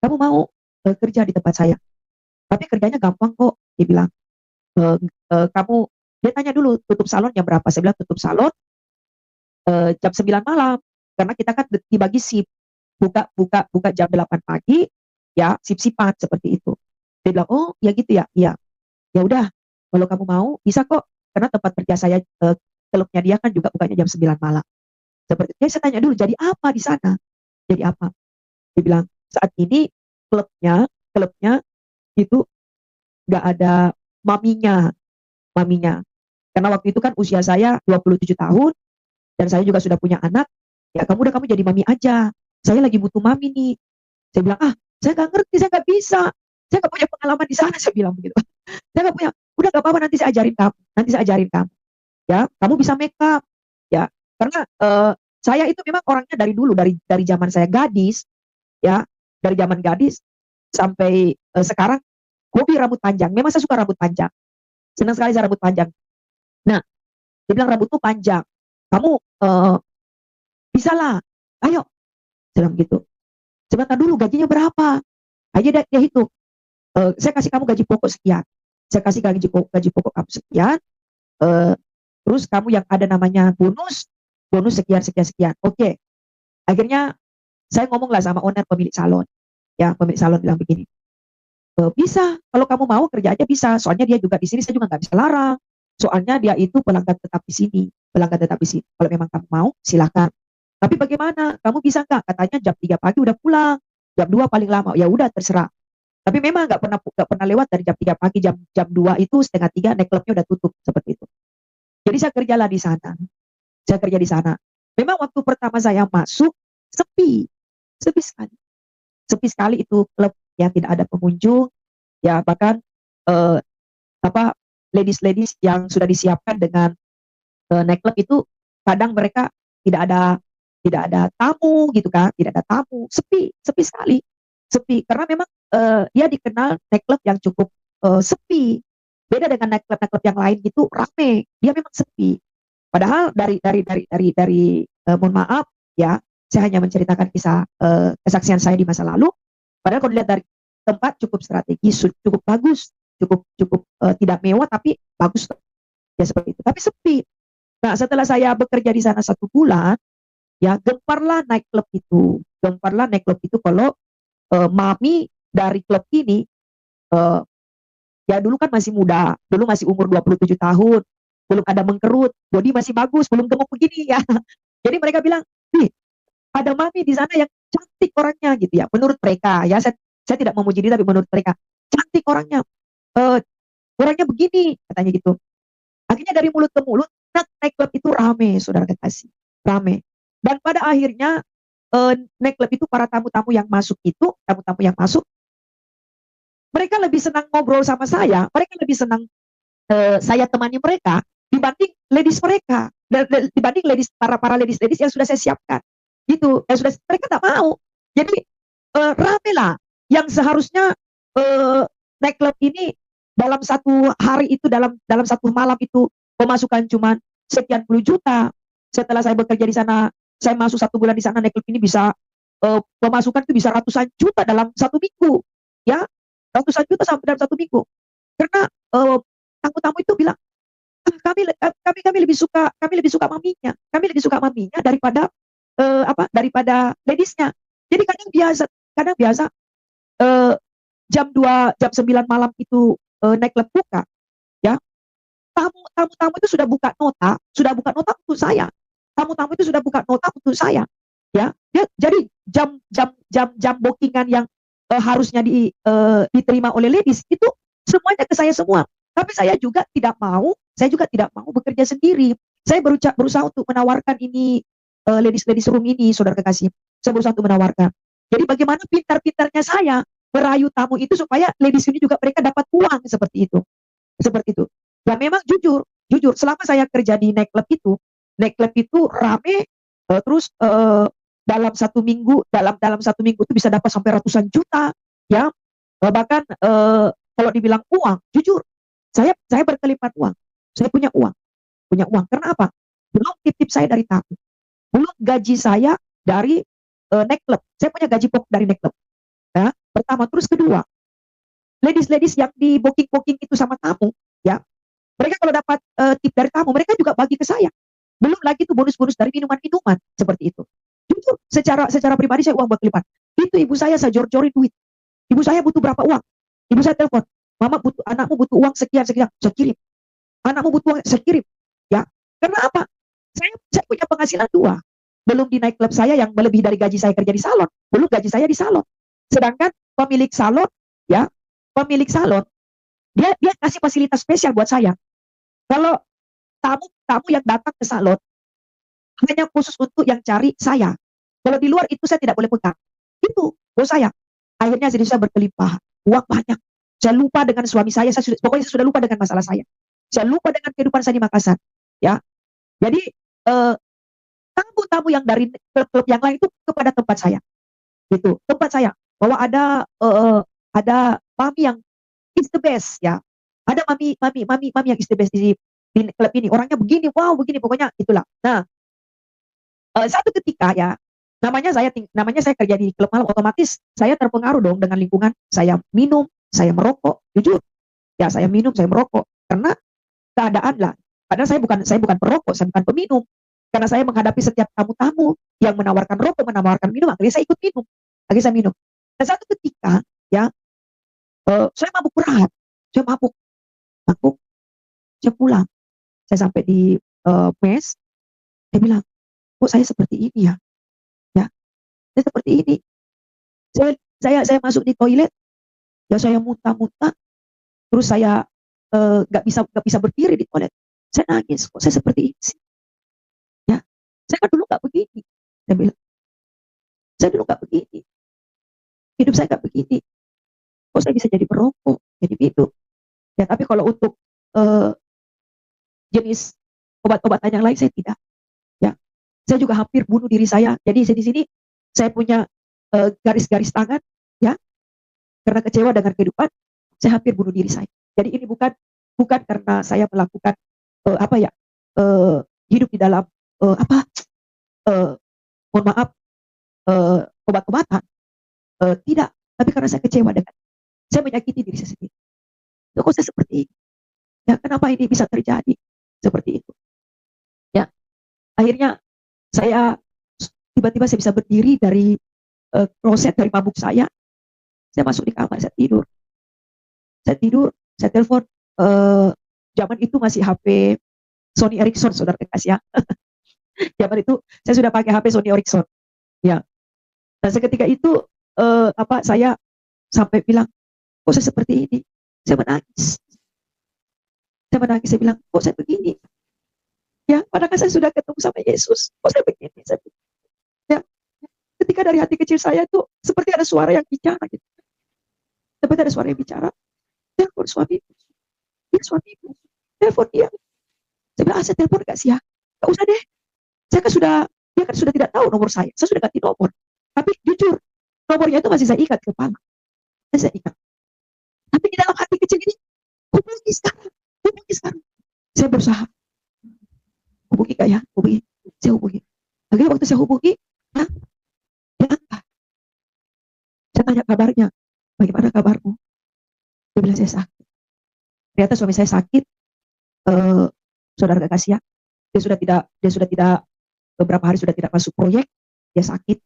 Speaker 2: Kamu mau kerja di tempat saya? Tapi kerjanya gampang kok. Dia bilang, "Eh, kamu," dia tanya dulu, tutup salon jam berapa? Saya bilang tutup salon jam 9 malam. Karena kita kan dibagi shift. Buka jam 8 pagi, ya sip-sipan seperti itu. Dia bilang, oh ya gitu ya, iya. Ya udah, kalau kamu mau bisa kok, karena tempat kerja saya klubnya dia kan juga bukanya jam 9 malam. Seperti itu. Saya tanya dulu, jadi apa di sana? Jadi apa? Dia bilang, saat ini klubnya itu nggak ada maminya, maminya. Karena waktu itu kan usia saya 27 tahun dan saya juga sudah punya anak. Ya kamu jadi mami aja. Saya lagi butuh mami nih. Saya bilang, ah saya nggak ngerti, saya nggak bisa. Saya nggak punya pengalaman di sana, saya bilang begitu. Saya nggak punya. Udah nggak apa-apa, nanti saya ajarin kamu. Nanti saya ajarin kamu. Ya, kamu bisa make up. Ya, karena saya itu memang orangnya dari dulu, dari zaman saya gadis, ya, dari zaman gadis sampai sekarang hobi rambut panjang. Memang saya suka rambut panjang. Senang sekali saya rambut panjang. Nah, dia bilang rambutmu panjang. Kamu bisa lah. Ayo. Saya bilang gitu. Sebentar dulu, gajinya berapa? Aja dia hitung. Saya kasih kamu gaji pokok sekian. Saya kasih gaji pokok kamu sekian. Terus kamu yang ada namanya bonus sekian sekian sekian. Oke. Akhirnya saya ngomong lah sama owner, pemilik salon. Ya, pemilik salon bilang begini. Bisa, kalau kamu mau kerja aja bisa. Soalnya dia juga di sini, saya juga nggak bisa larang. Soalnya dia itu pelanggan tetap di sini, pelanggan tetap di sini. Kalau memang kamu mau, silakan. Tapi bagaimana? Kamu bisa nggak? Katanya jam 3 pagi udah pulang, jam 2 paling lama. Ya udah terserah. Tapi memang nggak pernah lewat dari jam 3 pagi, jam 2 itu setengah 3 naik klubnya udah tutup seperti itu. Jadi saya kerjalah di sana. Saya kerja di sana. Memang waktu pertama saya masuk sepi, sepi sekali. Sepi sekali itu klub, ya tidak ada pengunjung, ya bahkan eh, apa ladies yang sudah disiapkan dengan night club itu kadang mereka tidak ada tidak ada tamu gitu kan, tidak ada tamu, sepi sepi sekali, sepi karena memang dia dikenal night club yang cukup sepi, beda dengan night club yang lain gitu rame, dia memang sepi. Padahal dari mohon maaf ya, saya hanya menceritakan kisah kesaksian saya di masa lalu. Padahal kalau dilihat dari tempat cukup strategis, cukup bagus, cukup cukup tidak mewah tapi bagus ya seperti itu. Tapi sepi. Nah setelah saya bekerja di sana 1 bulan, ya gemparlah naik klub itu kalau mami dari klub ini eh, ya dulu kan masih muda, dulu masih umur 27 tahun, belum ada mengkerut, body masih bagus, belum gemuk begini ya. Jadi mereka bilang, nih ada mami di sana yang cantik orangnya gitu ya. Menurut mereka ya, saya tidak memuji dia, tapi menurut mereka cantik orangnya, eh, orangnya begini katanya gitu. Akhirnya dari mulut ke mulut, naik klub itu rame, saudara kekasih, rame. Dan pada akhirnya naik klub itu para tamu-tamu yang masuk itu, tamu-tamu yang masuk, mereka lebih senang ngobrol sama saya, mereka lebih senang saya temani mereka dibanding ladies mereka, dibanding para ladies yang sudah saya siapkan gitu, yang sudah mereka tak mau. Jadi rame lah, yang seharusnya naik klub ini dalam 1 hari itu, dalam 1 malam itu pemasukan cuma sekian puluh juta. Setelah saya bekerja di sana, saya masuk 1 bulan di sana, naik klub ini bisa pemasukan itu bisa ratusan juta dalam 1 minggu, ya ratusan juta sampai dalam 1 minggu. Karena tamu-tamu itu bilang, kami lebih suka maminya daripada ladiesnya. Jadi kadang biasa eh, jam 9 malam itu naik klub buka, ya tamu-tamu itu sudah buka nota untuk saya. Tamu-tamu itu sudah buka nota untuk saya, ya. Jadi jam bookingan yang harusnya diterima oleh ladies itu semuanya ke saya semua. Tapi saya juga tidak mau bekerja sendiri. Saya berusaha untuk menawarkan ini ladies room ini, saudara kekasih. Saya berusaha untuk menawarkan. Jadi bagaimana pintar-pintarnya saya merayu tamu itu supaya ladies ini juga mereka dapat uang seperti itu. Seperti itu. Ya memang jujur, jujur selama saya kerja di nightclub itu rame, terus dalam satu minggu itu bisa dapat sampai ratusan juta, ya. Bahkan kalau dibilang uang, jujur saya berkelipat uang, saya punya uang. Karena apa? Belum tip saya dari tamu, belum gaji saya dari nightclub. Saya punya gaji pokok dari nightclub. Ya, pertama, terus kedua, ladies yang di booking itu sama tamu, ya, mereka kalau dapat tip dari tamu, mereka juga bagi ke saya. Belum lagi tuh bonus-bonus dari minuman-minuman seperti itu. Jujur, secara pribadi saya uang berkelipat. Itu ibu saya jor-jorin duit. Ibu saya butuh berapa uang? Ibu saya telepon, mama butuh, anakmu butuh uang sekian sekian, saya kirim. Anakmu butuh uang, saya kirim. Ya, karena apa? Saya punya penghasilan dua. Belum di nightclub saya yang melebihi dari gaji saya kerja di salon. Belum gaji saya di salon. Sedangkan pemilik salon, ya, pemilik salon, dia kasih fasilitas spesial buat saya. Kalau tamu yang datang ke salon hanya khusus untuk yang cari saya. Kalau di luar itu saya tidak boleh pegang. Itu bos saya. Akhirnya jadi saya berkelimpahan, uang banyak. Saya lupa dengan suami pokoknya saya sudah lupa dengan masalah saya. Saya lupa dengan kehidupan saya di Makassar. Ya, jadi tamu-tamu yang dari klub-klub yang lain itu kepada tempat saya. Gitu, tempat saya. Bahwa ada mami yang is the best, ya. Ada mami yang is the best di klub ini. Orangnya begini, wow, begini, pokoknya itulah. Nah, satu ketika, ya, namanya saya kerja di klub malam, otomatis saya terpengaruh dong dengan lingkungan. Saya minum, saya merokok, jujur. Ya, saya minum, saya merokok karena keadaan lah. Padahal saya bukan perokok, saya bukan peminum. Karena saya menghadapi setiap tamu-tamu yang menawarkan rokok, menawarkan minum, akhirnya saya ikut minum. Akhirnya saya minum. Dan satu ketika, ya, saya mabuk berat. Saya mabuk. Saya pulang. Saya sampai di mes. Saya bilang, kok saya seperti ini, ya? Ya, saya seperti ini. Saya masuk di toilet, ya, saya muntah-muntah. Terus saya nggak bisa berdiri di toilet. Saya nangis, kok saya seperti ini sih? Ya, saya kan dulu nggak begini. Saya bilang, saya dulu nggak begini. Hidup saya nggak begini. Kok saya bisa jadi perokok, jadi minum? Ya, tapi kalau untuk jenis obat-obatan yang lain saya tidak. Ya, saya juga hampir bunuh diri saya. Jadi di sini saya punya garis-garis tangan, ya, karena kecewa dengan kehidupan, saya hampir bunuh diri saya. Jadi ini bukan karena saya melakukan hidup di dalam mohon maaf, obat-obatan, tidak. Tapi karena saya kecewa dengan, saya menyakiti diri saya sendiri. Kok saya seperti ini? Ya, kenapa ini bisa terjadi seperti itu? Ya, akhirnya saya tiba-tiba saya bisa berdiri dari kloset, dari mabuk saya masuk di kamar, saya tidur, saya telepon. Zaman itu masih HP Sony Ericsson, saudara kasih, ya. Zaman itu saya sudah pakai HP Sony Ericsson, ya. Dan seketika itu saya sampai bilang, kok saya seperti ini? Saya menangis, saya bilang, kok saya begini? Ya, padahal saya sudah ketemu sama Yesus, kok saya begini? Ya, ketika dari hati kecil saya itu seperti ada suara yang bicara, gitu. Seperti ada suara yang bicara, telepon suamiku, dia suamiku, telepon dia. Saya bilang, saya telepon gak sih, ya? Gak usah deh, dia kan sudah tidak tahu nomor saya sudah ganti nomor. Tapi jujur, nomornya itu masih saya ikat ke kepala, saya ikat. Tapi di dalam hati kecil ini, hubungi sekarang. Saya berusaha, hubungi gak ya? Saya hubungi. Akhirnya waktu saya hubungi, dia angkat. Saya tanya kabarnya, bagaimana kabarmu? Dia bilang, saya sakit. Ternyata suami saya sakit, saudara kekasih, ya. Dia sudah tidak beberapa hari sudah tidak masuk proyek, dia sakit.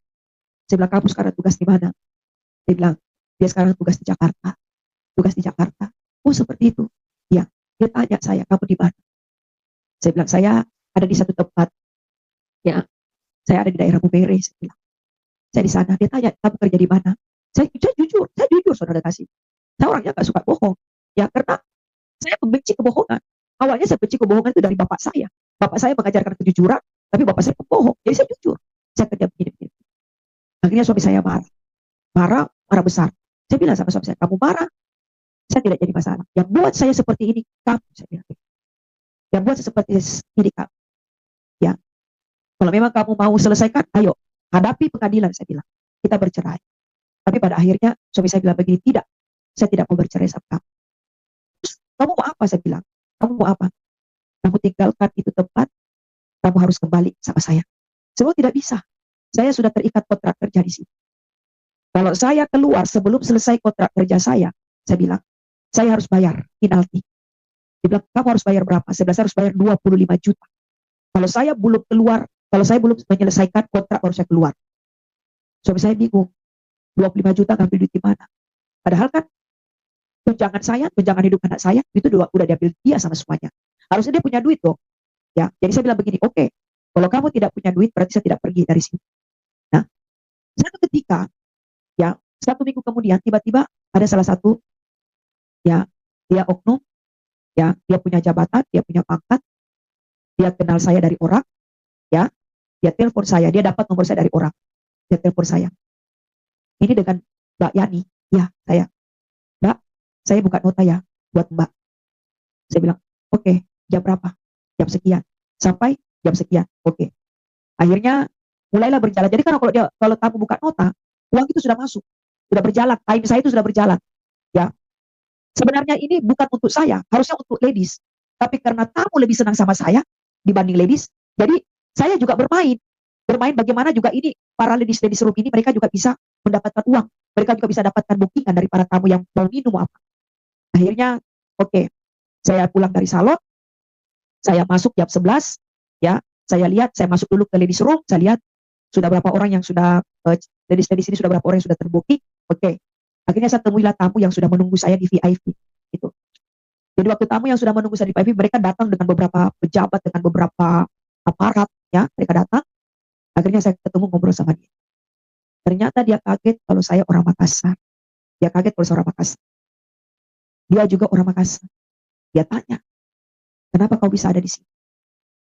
Speaker 2: Saya bilang, kamu sekarang tugas di mana? Dia bilang, dia sekarang tugas di Jakarta. Oh, seperti itu. Ya, dia tanya saya, kamu di mana? Saya bilang, saya ada di satu tempat. Ya, saya ada di daerah Bubere. Saya bilang, saya di sana. Dia tanya, kamu kerja di mana? Saya jujur, saudara kasih. Saya orangnya gak suka bohong. Ya, karena saya membenci kebohongan. Awalnya saya benci kebohongan itu dari bapak saya. Bapak saya mengajarkan kejujuran, tapi bapak saya pembohong. Jadi saya jujur. Saya kerja begini. Akhirnya suami saya marah besar. Saya bilang sama suami saya, kamu marah, saya tidak jadi masalah. Yang buat saya seperti ini, kamu, saya bilang. Ya buat seperti ini Kak. Ya, kalau memang kamu mau selesaikan, ayo hadapi pengadilan, saya bilang. Kita bercerai. Tapi pada akhirnya suami saya bilang begini, tidak, saya tidak mau bercerai sama kamu. Terus, kamu mau apa? Saya bilang. Kamu mau apa? Kamu tinggalkan itu tempat, kamu harus kembali sama saya. Semua tidak bisa. Saya sudah terikat kontrak kerja di sini. Kalau saya keluar sebelum selesai kontrak kerja saya bilang, saya harus bayar penalti. Dia bilang, kamu harus bayar berapa? Saya bilang, saya harus bayar 25 juta. Kalau saya belum keluar, kalau saya belum menyelesaikan kontrak baru saya keluar. Suami saya bingung, 25 juta ngambil duit di mana? Padahal kan tunjangan hidup anak saya itu udah diambil dia sama semuanya. Harusnya dia punya duit dong. Ya, jadi saya bilang begini, oke, kalau kamu tidak punya duit berarti saya tidak pergi dari sini. Nah, satu ketika, ya, 1 minggu kemudian tiba-tiba ada salah satu, ya, dia oknum, ya, dia punya jabatan, dia punya pangkat, dia kenal saya dari orang, ya, dia telepon saya, dia dapat nomor saya dari orang, dia telepon saya. Ini dengan Mbak Yani, ya, Mbak, saya buka nota ya buat Mbak. Saya bilang, oke, jam berapa? Jam sekian. Sampai jam sekian. Oke. Akhirnya mulailah berjalan. Jadi kan kalau tamu buka nota, uang itu sudah masuk, sudah berjalan. Time saya itu sudah berjalan. Ya, sebenarnya ini bukan untuk saya, harusnya untuk ladies. Tapi karena tamu lebih senang sama saya dibanding ladies, jadi saya juga bermain bagaimana juga ini para ladies room ini mereka juga bisa mendapatkan uang. Mereka juga bisa dapatkan bookingan dari para tamu yang mau minum apa. Akhirnya, oke, saya pulang dari salon, saya masuk jam 11, ya, saya lihat, saya masuk dulu ke ladies room, saya lihat sudah berapa orang yang sudah, ladies ini sudah berapa orang yang sudah terbooking, oke. Akhirnya saya temuilah tamu yang sudah menunggu saya di VIP, gitu. Jadi waktu tamu yang sudah menunggu saya di VIP, mereka datang dengan beberapa pejabat, dengan beberapa aparat, ya, mereka datang. Akhirnya saya ketemu ngobrol sama dia. Ternyata dia kaget kalau saya orang Makassar. Dia kaget kalau saya orang Makassar. Dia juga orang Makassar. Dia tanya, kenapa kau bisa ada di sini?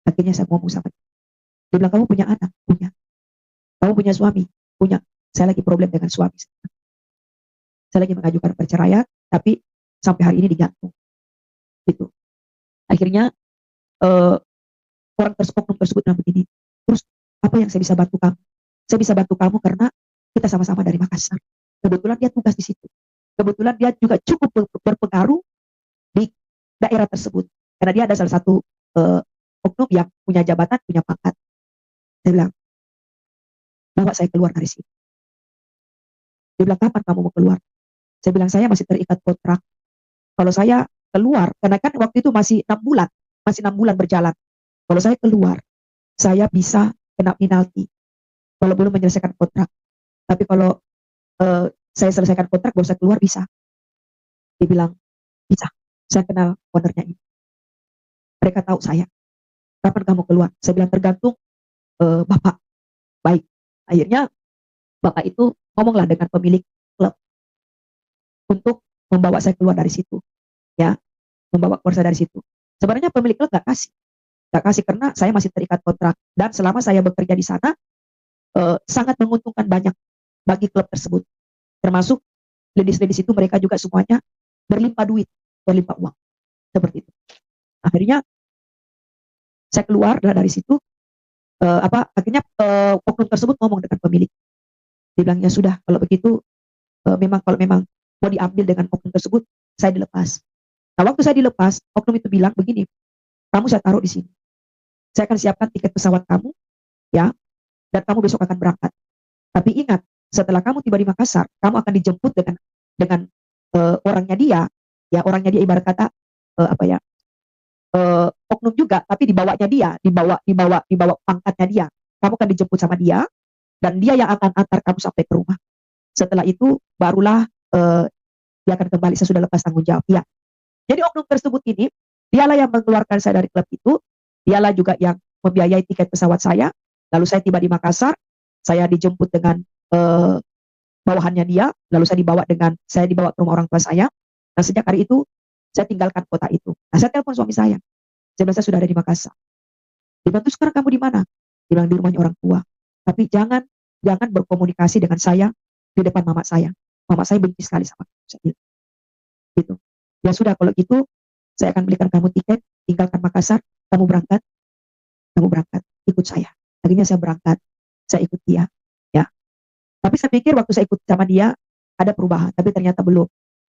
Speaker 2: Akhirnya saya ngomong sama dia. Dia bilang, kamu punya anak? Punya. Kamu punya suami? Punya. Saya lagi problem dengan suami. Saya lagi mengajukan perceraian, tapi sampai hari ini digantung. Gitu. Akhirnya orang tersebut bilang begini, terus apa yang saya bisa bantu kamu? Saya bisa bantu kamu karena kita sama-sama dari Makassar. Kebetulan dia tugas di situ. Kebetulan dia juga cukup berpengaruh di daerah tersebut. Karena dia ada salah satu oknum yang punya jabatan, punya pangkat. Saya bilang, bawa saya keluar dari sini. Dia bilang, kapan kamu mau keluar? Saya bilang, saya masih terikat kontrak. Kalau saya keluar, karena kan waktu itu masih 6 bulan, masih 6 bulan berjalan. Kalau saya keluar, saya bisa kena penalti kalau belum menyelesaikan kontrak. Tapi kalau saya selesaikan kontrak, baru saya keluar, bisa. Dia bilang, bisa. Saya kenal ownernya ini. Mereka tahu saya. Kapan kamu keluar? Saya bilang, tergantung Bapak. Baik. Akhirnya, Bapak itu ngomonglah dengan pemilik klub untuk membawa saya keluar dari situ. Ya, membawa keluar saya dari situ. Sebenarnya pemilik klub gak kasih karena saya masih terikat kontrak. Dan selama saya bekerja di sana, sangat menguntungkan banyak bagi klub tersebut. Termasuk ladies itu mereka juga semuanya berlimpah duit, berlimpah uang. Seperti itu. Akhirnya saya keluar dari situ, akhirnya oknum tersebut ngomong dengan pemilik. Dia bilang, ya sudah, kalau begitu kalau memang mau diambil dengan oknum tersebut, saya dilepas. Nah, waktu saya dilepas, oknum itu bilang begini, kamu saya taruh di sini. Saya akan siapkan tiket pesawat kamu, ya, dan kamu besok akan berangkat. Tapi ingat, setelah kamu tiba di Makassar, kamu akan dijemput dengan orangnya dia, ya, orangnya dia ibarat kata oknum juga, tapi dibawa pangkatnya dia. Kamu akan dijemput sama dia, dan dia yang akan antar kamu sampai ke rumah. Setelah itu barulah dia akan kembali sesudah lepas tanggung jawab. Ya. Jadi oknum tersebut ini, dialah yang mengeluarkan saya dari klub itu, dialah juga yang membiayai tiket pesawat saya. Lalu saya tiba di Makassar, saya dijemput dengan bawahannya dia, lalu saya dibawa ke rumah orang tua saya. Nah, sejak hari itu saya tinggalkan kota itu. Nah, saya telepon suami saya bilang, saya sudah ada di Makassar. Dia bilang, terus sekarang kamu di mana? Dia bilang, di rumahnya orang tua. Tapi jangan berkomunikasi dengan saya di depan mama saya. Mama saya benci sekali sama kamu. Saya bilang, gitu. Ya sudah, kalau gitu saya akan belikan kamu tiket, tinggalkan Makassar, kamu berangkat, ikut saya. Akhirnya saya berangkat, saya ikut dia, ya. Tapi saya pikir waktu saya ikut sama dia ada perubahan, tapi ternyata belum.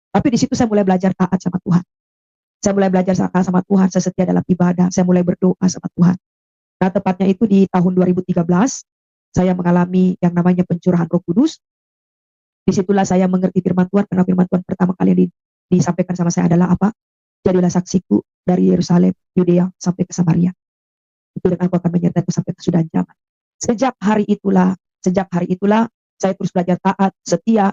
Speaker 2: Tapi di situ saya mulai belajar taat sama Tuhan. Saya mulai belajar taat sama Tuhan, saya setia dalam ibadah, saya mulai berdoa sama Tuhan. Nah, tepatnya itu di tahun 2013, saya mengalami yang namanya pencurahan Roh Kudus. Disitulah saya mengerti firman Tuhan, karena firman Tuhan pertama kali yang disampaikan sama saya adalah apa? Jadilah saksiku dari Yerusalem, Yudea, sampai ke Samaria. Itu dan aku akan menyertaku sampai kesudahan zaman. Sejak hari itulah, saya terus belajar taat, setia,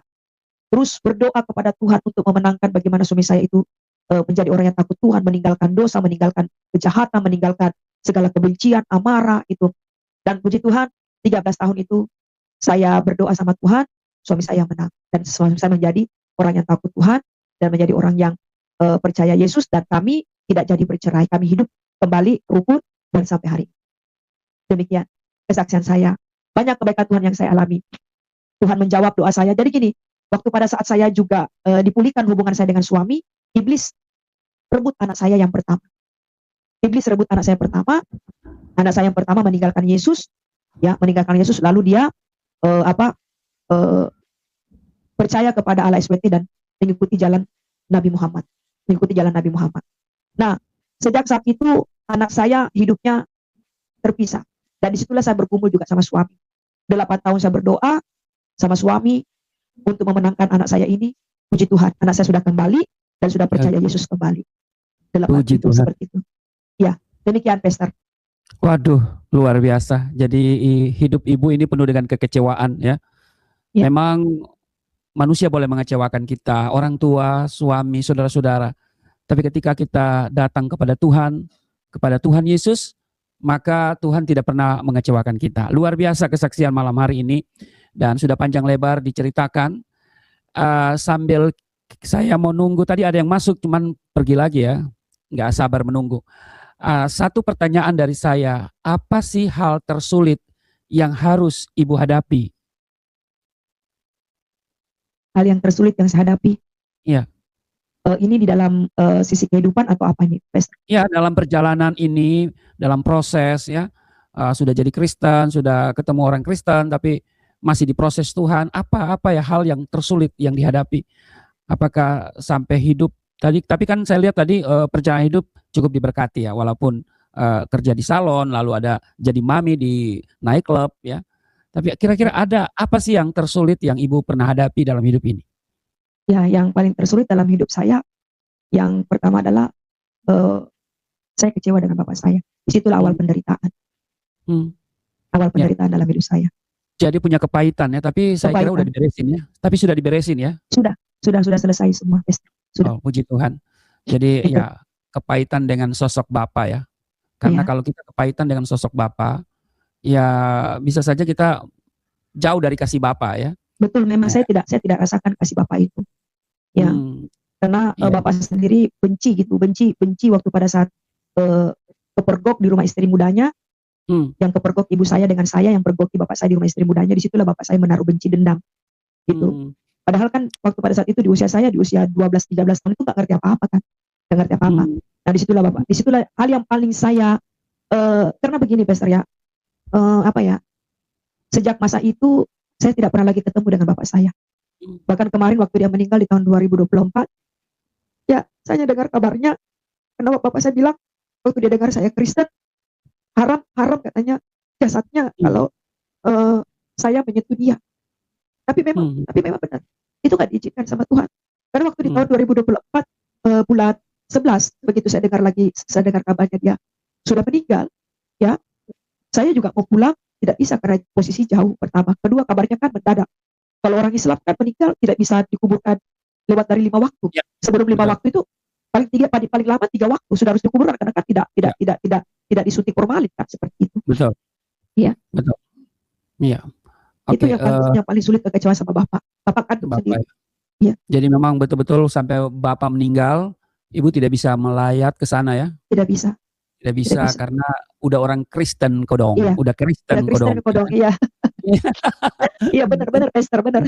Speaker 2: terus berdoa kepada Tuhan untuk memenangkan bagaimana suami saya itu menjadi orang yang takut Tuhan, meninggalkan dosa, meninggalkan kejahatan, meninggalkan segala kebencian, amarah itu. Dan puji Tuhan, 13 tahun itu saya berdoa sama Tuhan, suami saya menang. Dan suami saya menjadi orang yang takut Tuhan, dan menjadi orang yang percaya Yesus, dan kami tidak jadi bercerai. Kami hidup kembali, rukun, dan sampai hari ini. Demikian kesaksian saya. Banyak kebaikan Tuhan yang saya alami. Tuhan menjawab doa saya. Jadi gini, waktu pada saat saya juga dipulihkan hubungan saya dengan suami, iblis rebut anak saya yang pertama. Anak saya yang pertama meninggalkan Yesus, lalu dia percaya kepada Allah SWT dan mengikuti jalan Nabi Muhammad. Nah, sejak saat itu anak saya hidupnya terpisah. Dan disitulah saya berkumpul juga sama suami. 8 tahun saya berdoa sama suami untuk memenangkan anak saya ini. Puji Tuhan, anak saya sudah kembali dan sudah percaya Yesus kembali. 8
Speaker 3: Puji
Speaker 2: itu
Speaker 3: Tuhan.
Speaker 2: seperti itu. Ya, demikian Pastor.
Speaker 3: Waduh, luar biasa. Jadi hidup ibu ini penuh dengan kekecewaan ya.
Speaker 2: Ya.
Speaker 3: Memang manusia boleh mengecewakan kita, orang tua, suami, saudara-saudara. Tapi ketika kita datang kepada Tuhan Yesus, maka Tuhan tidak pernah mengecewakan kita. Luar biasa kesaksian malam hari ini, dan sudah panjang lebar diceritakan. Sambil saya mau nunggu, tadi ada yang masuk cuman pergi lagi ya, nggak sabar menunggu. Satu pertanyaan dari saya, apa sih hal tersulit yang harus ibu hadapi?
Speaker 2: Hal yang tersulit yang saya hadapi.
Speaker 3: Iya.
Speaker 2: Ini di dalam sisi kehidupan atau apa nih, Pastor?
Speaker 3: Ya, dalam perjalanan ini, dalam proses ya, sudah jadi Kristen, sudah ketemu orang Kristen, tapi masih diproses Tuhan. Apa ya hal yang tersulit yang dihadapi? Apakah sampai hidup tadi? Tapi kan saya lihat tadi perjalanan hidup cukup diberkati ya, walaupun kerja di salon, lalu ada jadi mami di nightclub ya. Tapi kira-kira ada apa sih yang tersulit yang ibu pernah hadapi dalam hidup ini?
Speaker 2: Ya, yang paling tersulit dalam hidup saya, yang pertama adalah saya kecewa dengan bapak saya. Disitulah awal penderitaan. Awal penderitaan dalam hidup saya.
Speaker 3: Jadi punya kepahitan ya, tapi saya kira udah diberesin ya. Tapi sudah diberesin ya?
Speaker 2: Sudah selesai semua. Sudah.
Speaker 3: Oh, puji Tuhan. Jadi ya kepahitan dengan sosok bapak ya. Karena kalau kita kepahitan dengan sosok bapak, ya bisa saja kita jauh dari kasih bapak ya.
Speaker 2: Betul, memang saya tidak rasakan kasih bapak itu. Ya. Karena bapak sendiri benci waktu pada saat kepergok di rumah istri mudanya. Yang kepergok ibu saya dengan saya, yang pergoki bapak saya di rumah istri mudanya. Disitulah bapak saya menaruh benci dendam gitu. Padahal kan waktu pada saat itu di usia saya, di usia 12-13 tahun itu gak ngerti apa-apa kan. Gak ngerti apa-apa. Nah disitulah hal yang paling saya karena begini Pastor ya, sejak masa itu saya tidak pernah lagi ketemu dengan bapak saya. Bahkan kemarin waktu dia meninggal di tahun 2024, ya saya dengar kabarnya, karena bapak saya bilang waktu dia dengar saya Kristen, haram katanya jasadnya kalau saya menyentuh dia. Tapi memang benar, itu gak diizinkan sama Tuhan. Karena waktu di tahun 2024 bulan 11, begitu saya dengar kabarnya dia sudah meninggal, ya saya juga mau pulang, tidak bisa karena posisi jauh pertama. Kedua, kabarnya kan mendadak. Kalau orang Islam kan meninggal tidak bisa dikuburkan lewat dari 5 waktu. Ya, sebelum 5 waktu itu paling lama 3 waktu sudah harus dikuburkan, karena kan tidak disuntik formalin kan, seperti itu.
Speaker 3: Betul.
Speaker 2: Iya.
Speaker 3: Betul. Iya.
Speaker 2: Itu yang paling sulit kekecewaan sama bapak. Bapak kandung sendiri. Ya.
Speaker 3: Jadi memang betul-betul sampai bapak meninggal, ibu tidak bisa melayat ke sana ya?
Speaker 2: Tidak bisa.
Speaker 3: Tidak bisa karena udah orang Kristen kodong,
Speaker 2: iya.
Speaker 3: Udah Kristen kodong.
Speaker 2: Iya. Iya benar Pastor, benar.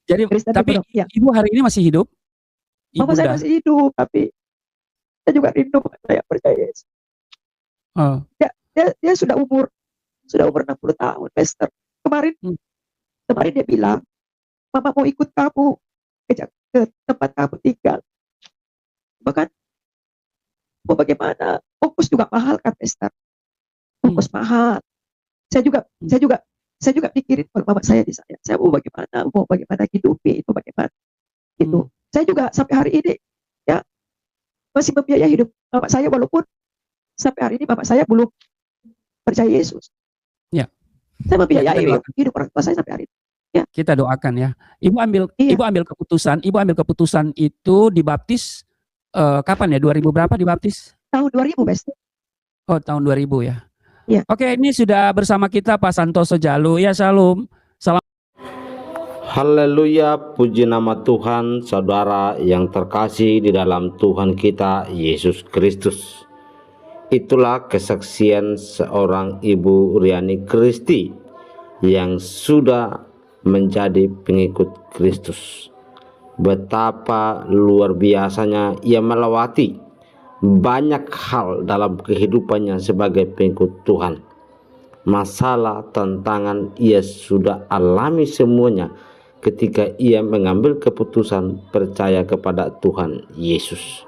Speaker 3: Jadi Kristen tapi kodong, ya. Ibu hari ini masih hidup?
Speaker 2: Bapak saya masih hidup, tapi saya juga rindu saya percaya Yesus.
Speaker 3: Oh.
Speaker 2: Dia sudah umur 60 tahun, Pastor. Kemarin
Speaker 3: Hmm.
Speaker 2: dia bilang, Mama mau ikut kamu ke tempat kamu tinggal. Bahkan mau bagaimana? Ongkos juga mahal kan, Pastor. Ongkos mahal. Saya juga pikirin kalau mama saya di saya mau bagaimana hidupnya itu bagaimana gitu. Saya juga sampai hari ini ya masih membiayai hidup bapak saya walaupun sampai hari ini bapak saya belum percaya Yesus.
Speaker 3: Ya.
Speaker 2: Saya membiayai
Speaker 3: Ya,
Speaker 2: hidup orang tua saya sampai hari ini. Ya.
Speaker 3: Kita doakan ya. Ibu ambil keputusan itu dibaptis kapan ya? 2000 berapa dibaptis?
Speaker 2: Tahun 2000, Pastor.
Speaker 3: Oh, tahun 2000 ya.
Speaker 2: Ya.
Speaker 3: Oke, ini sudah bersama kita Pak Santoso Jalu. Ya, Shalom. Salam.
Speaker 1: Haleluya, puji nama Tuhan, saudara yang terkasih di dalam Tuhan kita Yesus Kristus. Itulah kesaksian seorang Ibu Riani Kristi yang sudah menjadi pengikut Kristus. Betapa luar biasanya ia melewati banyak hal dalam kehidupannya sebagai pengikut Tuhan. Masalah, tantangan ia sudah alami semuanya ketika ia mengambil keputusan percaya kepada Tuhan Yesus.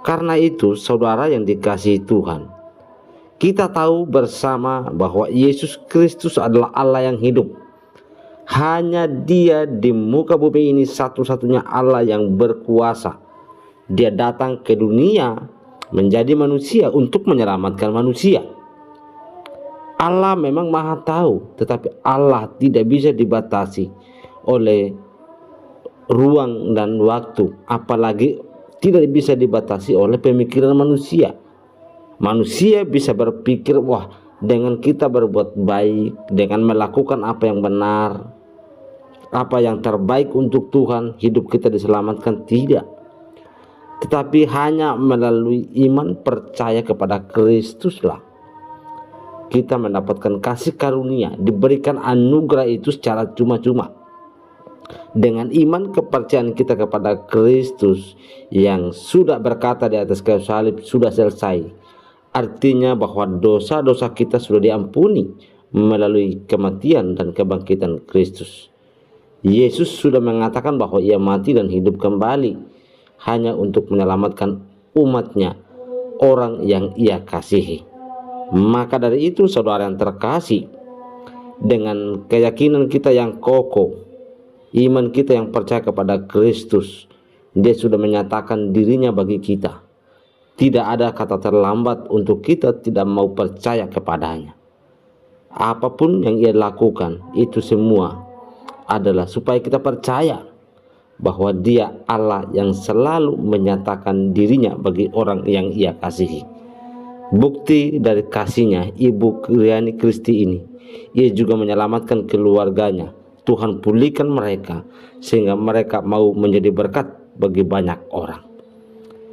Speaker 1: Karena itu, saudara yang dikasihi Tuhan, kita tahu bersama bahwa Yesus Kristus adalah Allah yang hidup. Hanya Dia di muka bumi ini satu-satunya Allah yang berkuasa. Dia datang ke dunia menjadi manusia untuk menyelamatkan manusia. Allah memang maha tahu, tetapi Allah tidak bisa dibatasi oleh ruang dan waktu, apalagi tidak bisa dibatasi oleh pemikiran manusia. Manusia bisa berpikir, wah, dengan kita berbuat baik, dengan melakukan apa yang benar, apa yang terbaik untuk Tuhan, hidup kita diselamatkan. Tidak. Tetapi hanya melalui iman percaya kepada Kristuslah kita mendapatkan kasih karunia, diberikan anugerah itu secara cuma-cuma. Dengan iman kepercayaan kita kepada Kristus yang sudah berkata di atas kayu salib, sudah selesai. Artinya bahwa dosa-dosa kita sudah diampuni melalui kematian dan kebangkitan Kristus. Yesus sudah mengatakan bahwa ia mati dan hidup kembali hanya untuk menyelamatkan umatnya, orang yang ia kasihi. Maka dari itu, saudara yang terkasih, dengan keyakinan kita yang kokoh, iman kita yang percaya kepada Kristus, Dia sudah menyatakan dirinya bagi kita. Tidak ada kata terlambat untuk kita tidak mau percaya kepadanya. Apapun yang ia lakukan, itu semua adalah supaya kita percaya bahwa Dia Allah yang selalu menyatakan dirinya bagi orang yang ia kasihi. Bukti dari kasihnya Ibu Riani Kristi ini, ia juga menyelamatkan keluarganya. Tuhan pulihkan mereka sehingga mereka mau menjadi berkat bagi banyak orang.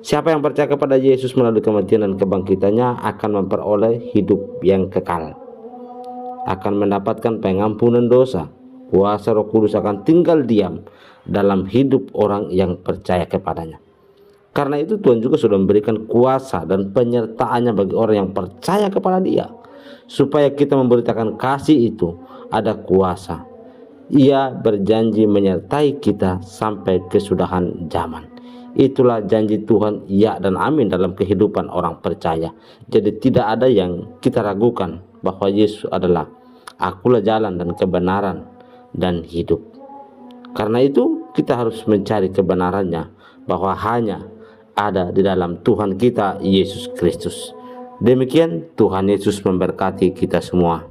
Speaker 1: Siapa yang percaya kepada Yesus melalui kematian dan kebangkitannya akan memperoleh hidup yang kekal, akan mendapatkan pengampunan dosa. Kuasa Roh Kudus akan tinggal diam dalam hidup orang yang percaya kepadanya. Karena itu Tuhan juga sudah memberikan kuasa dan penyertaannya bagi orang yang percaya kepada Dia, supaya kita memberitakan kasih itu ada kuasa. Ia berjanji menyertai kita sampai kesudahan zaman. Itulah janji Tuhan, ya dan amin dalam kehidupan orang percaya. Jadi tidak ada yang kita ragukan bahwa Yesus adalah akulah jalan dan kebenaran dan hidup. Karena itu kita harus mencari kebenarannya, bahwa hanya ada di dalam Tuhan kita Yesus Kristus. Demikian, Tuhan Yesus memberkati kita semua.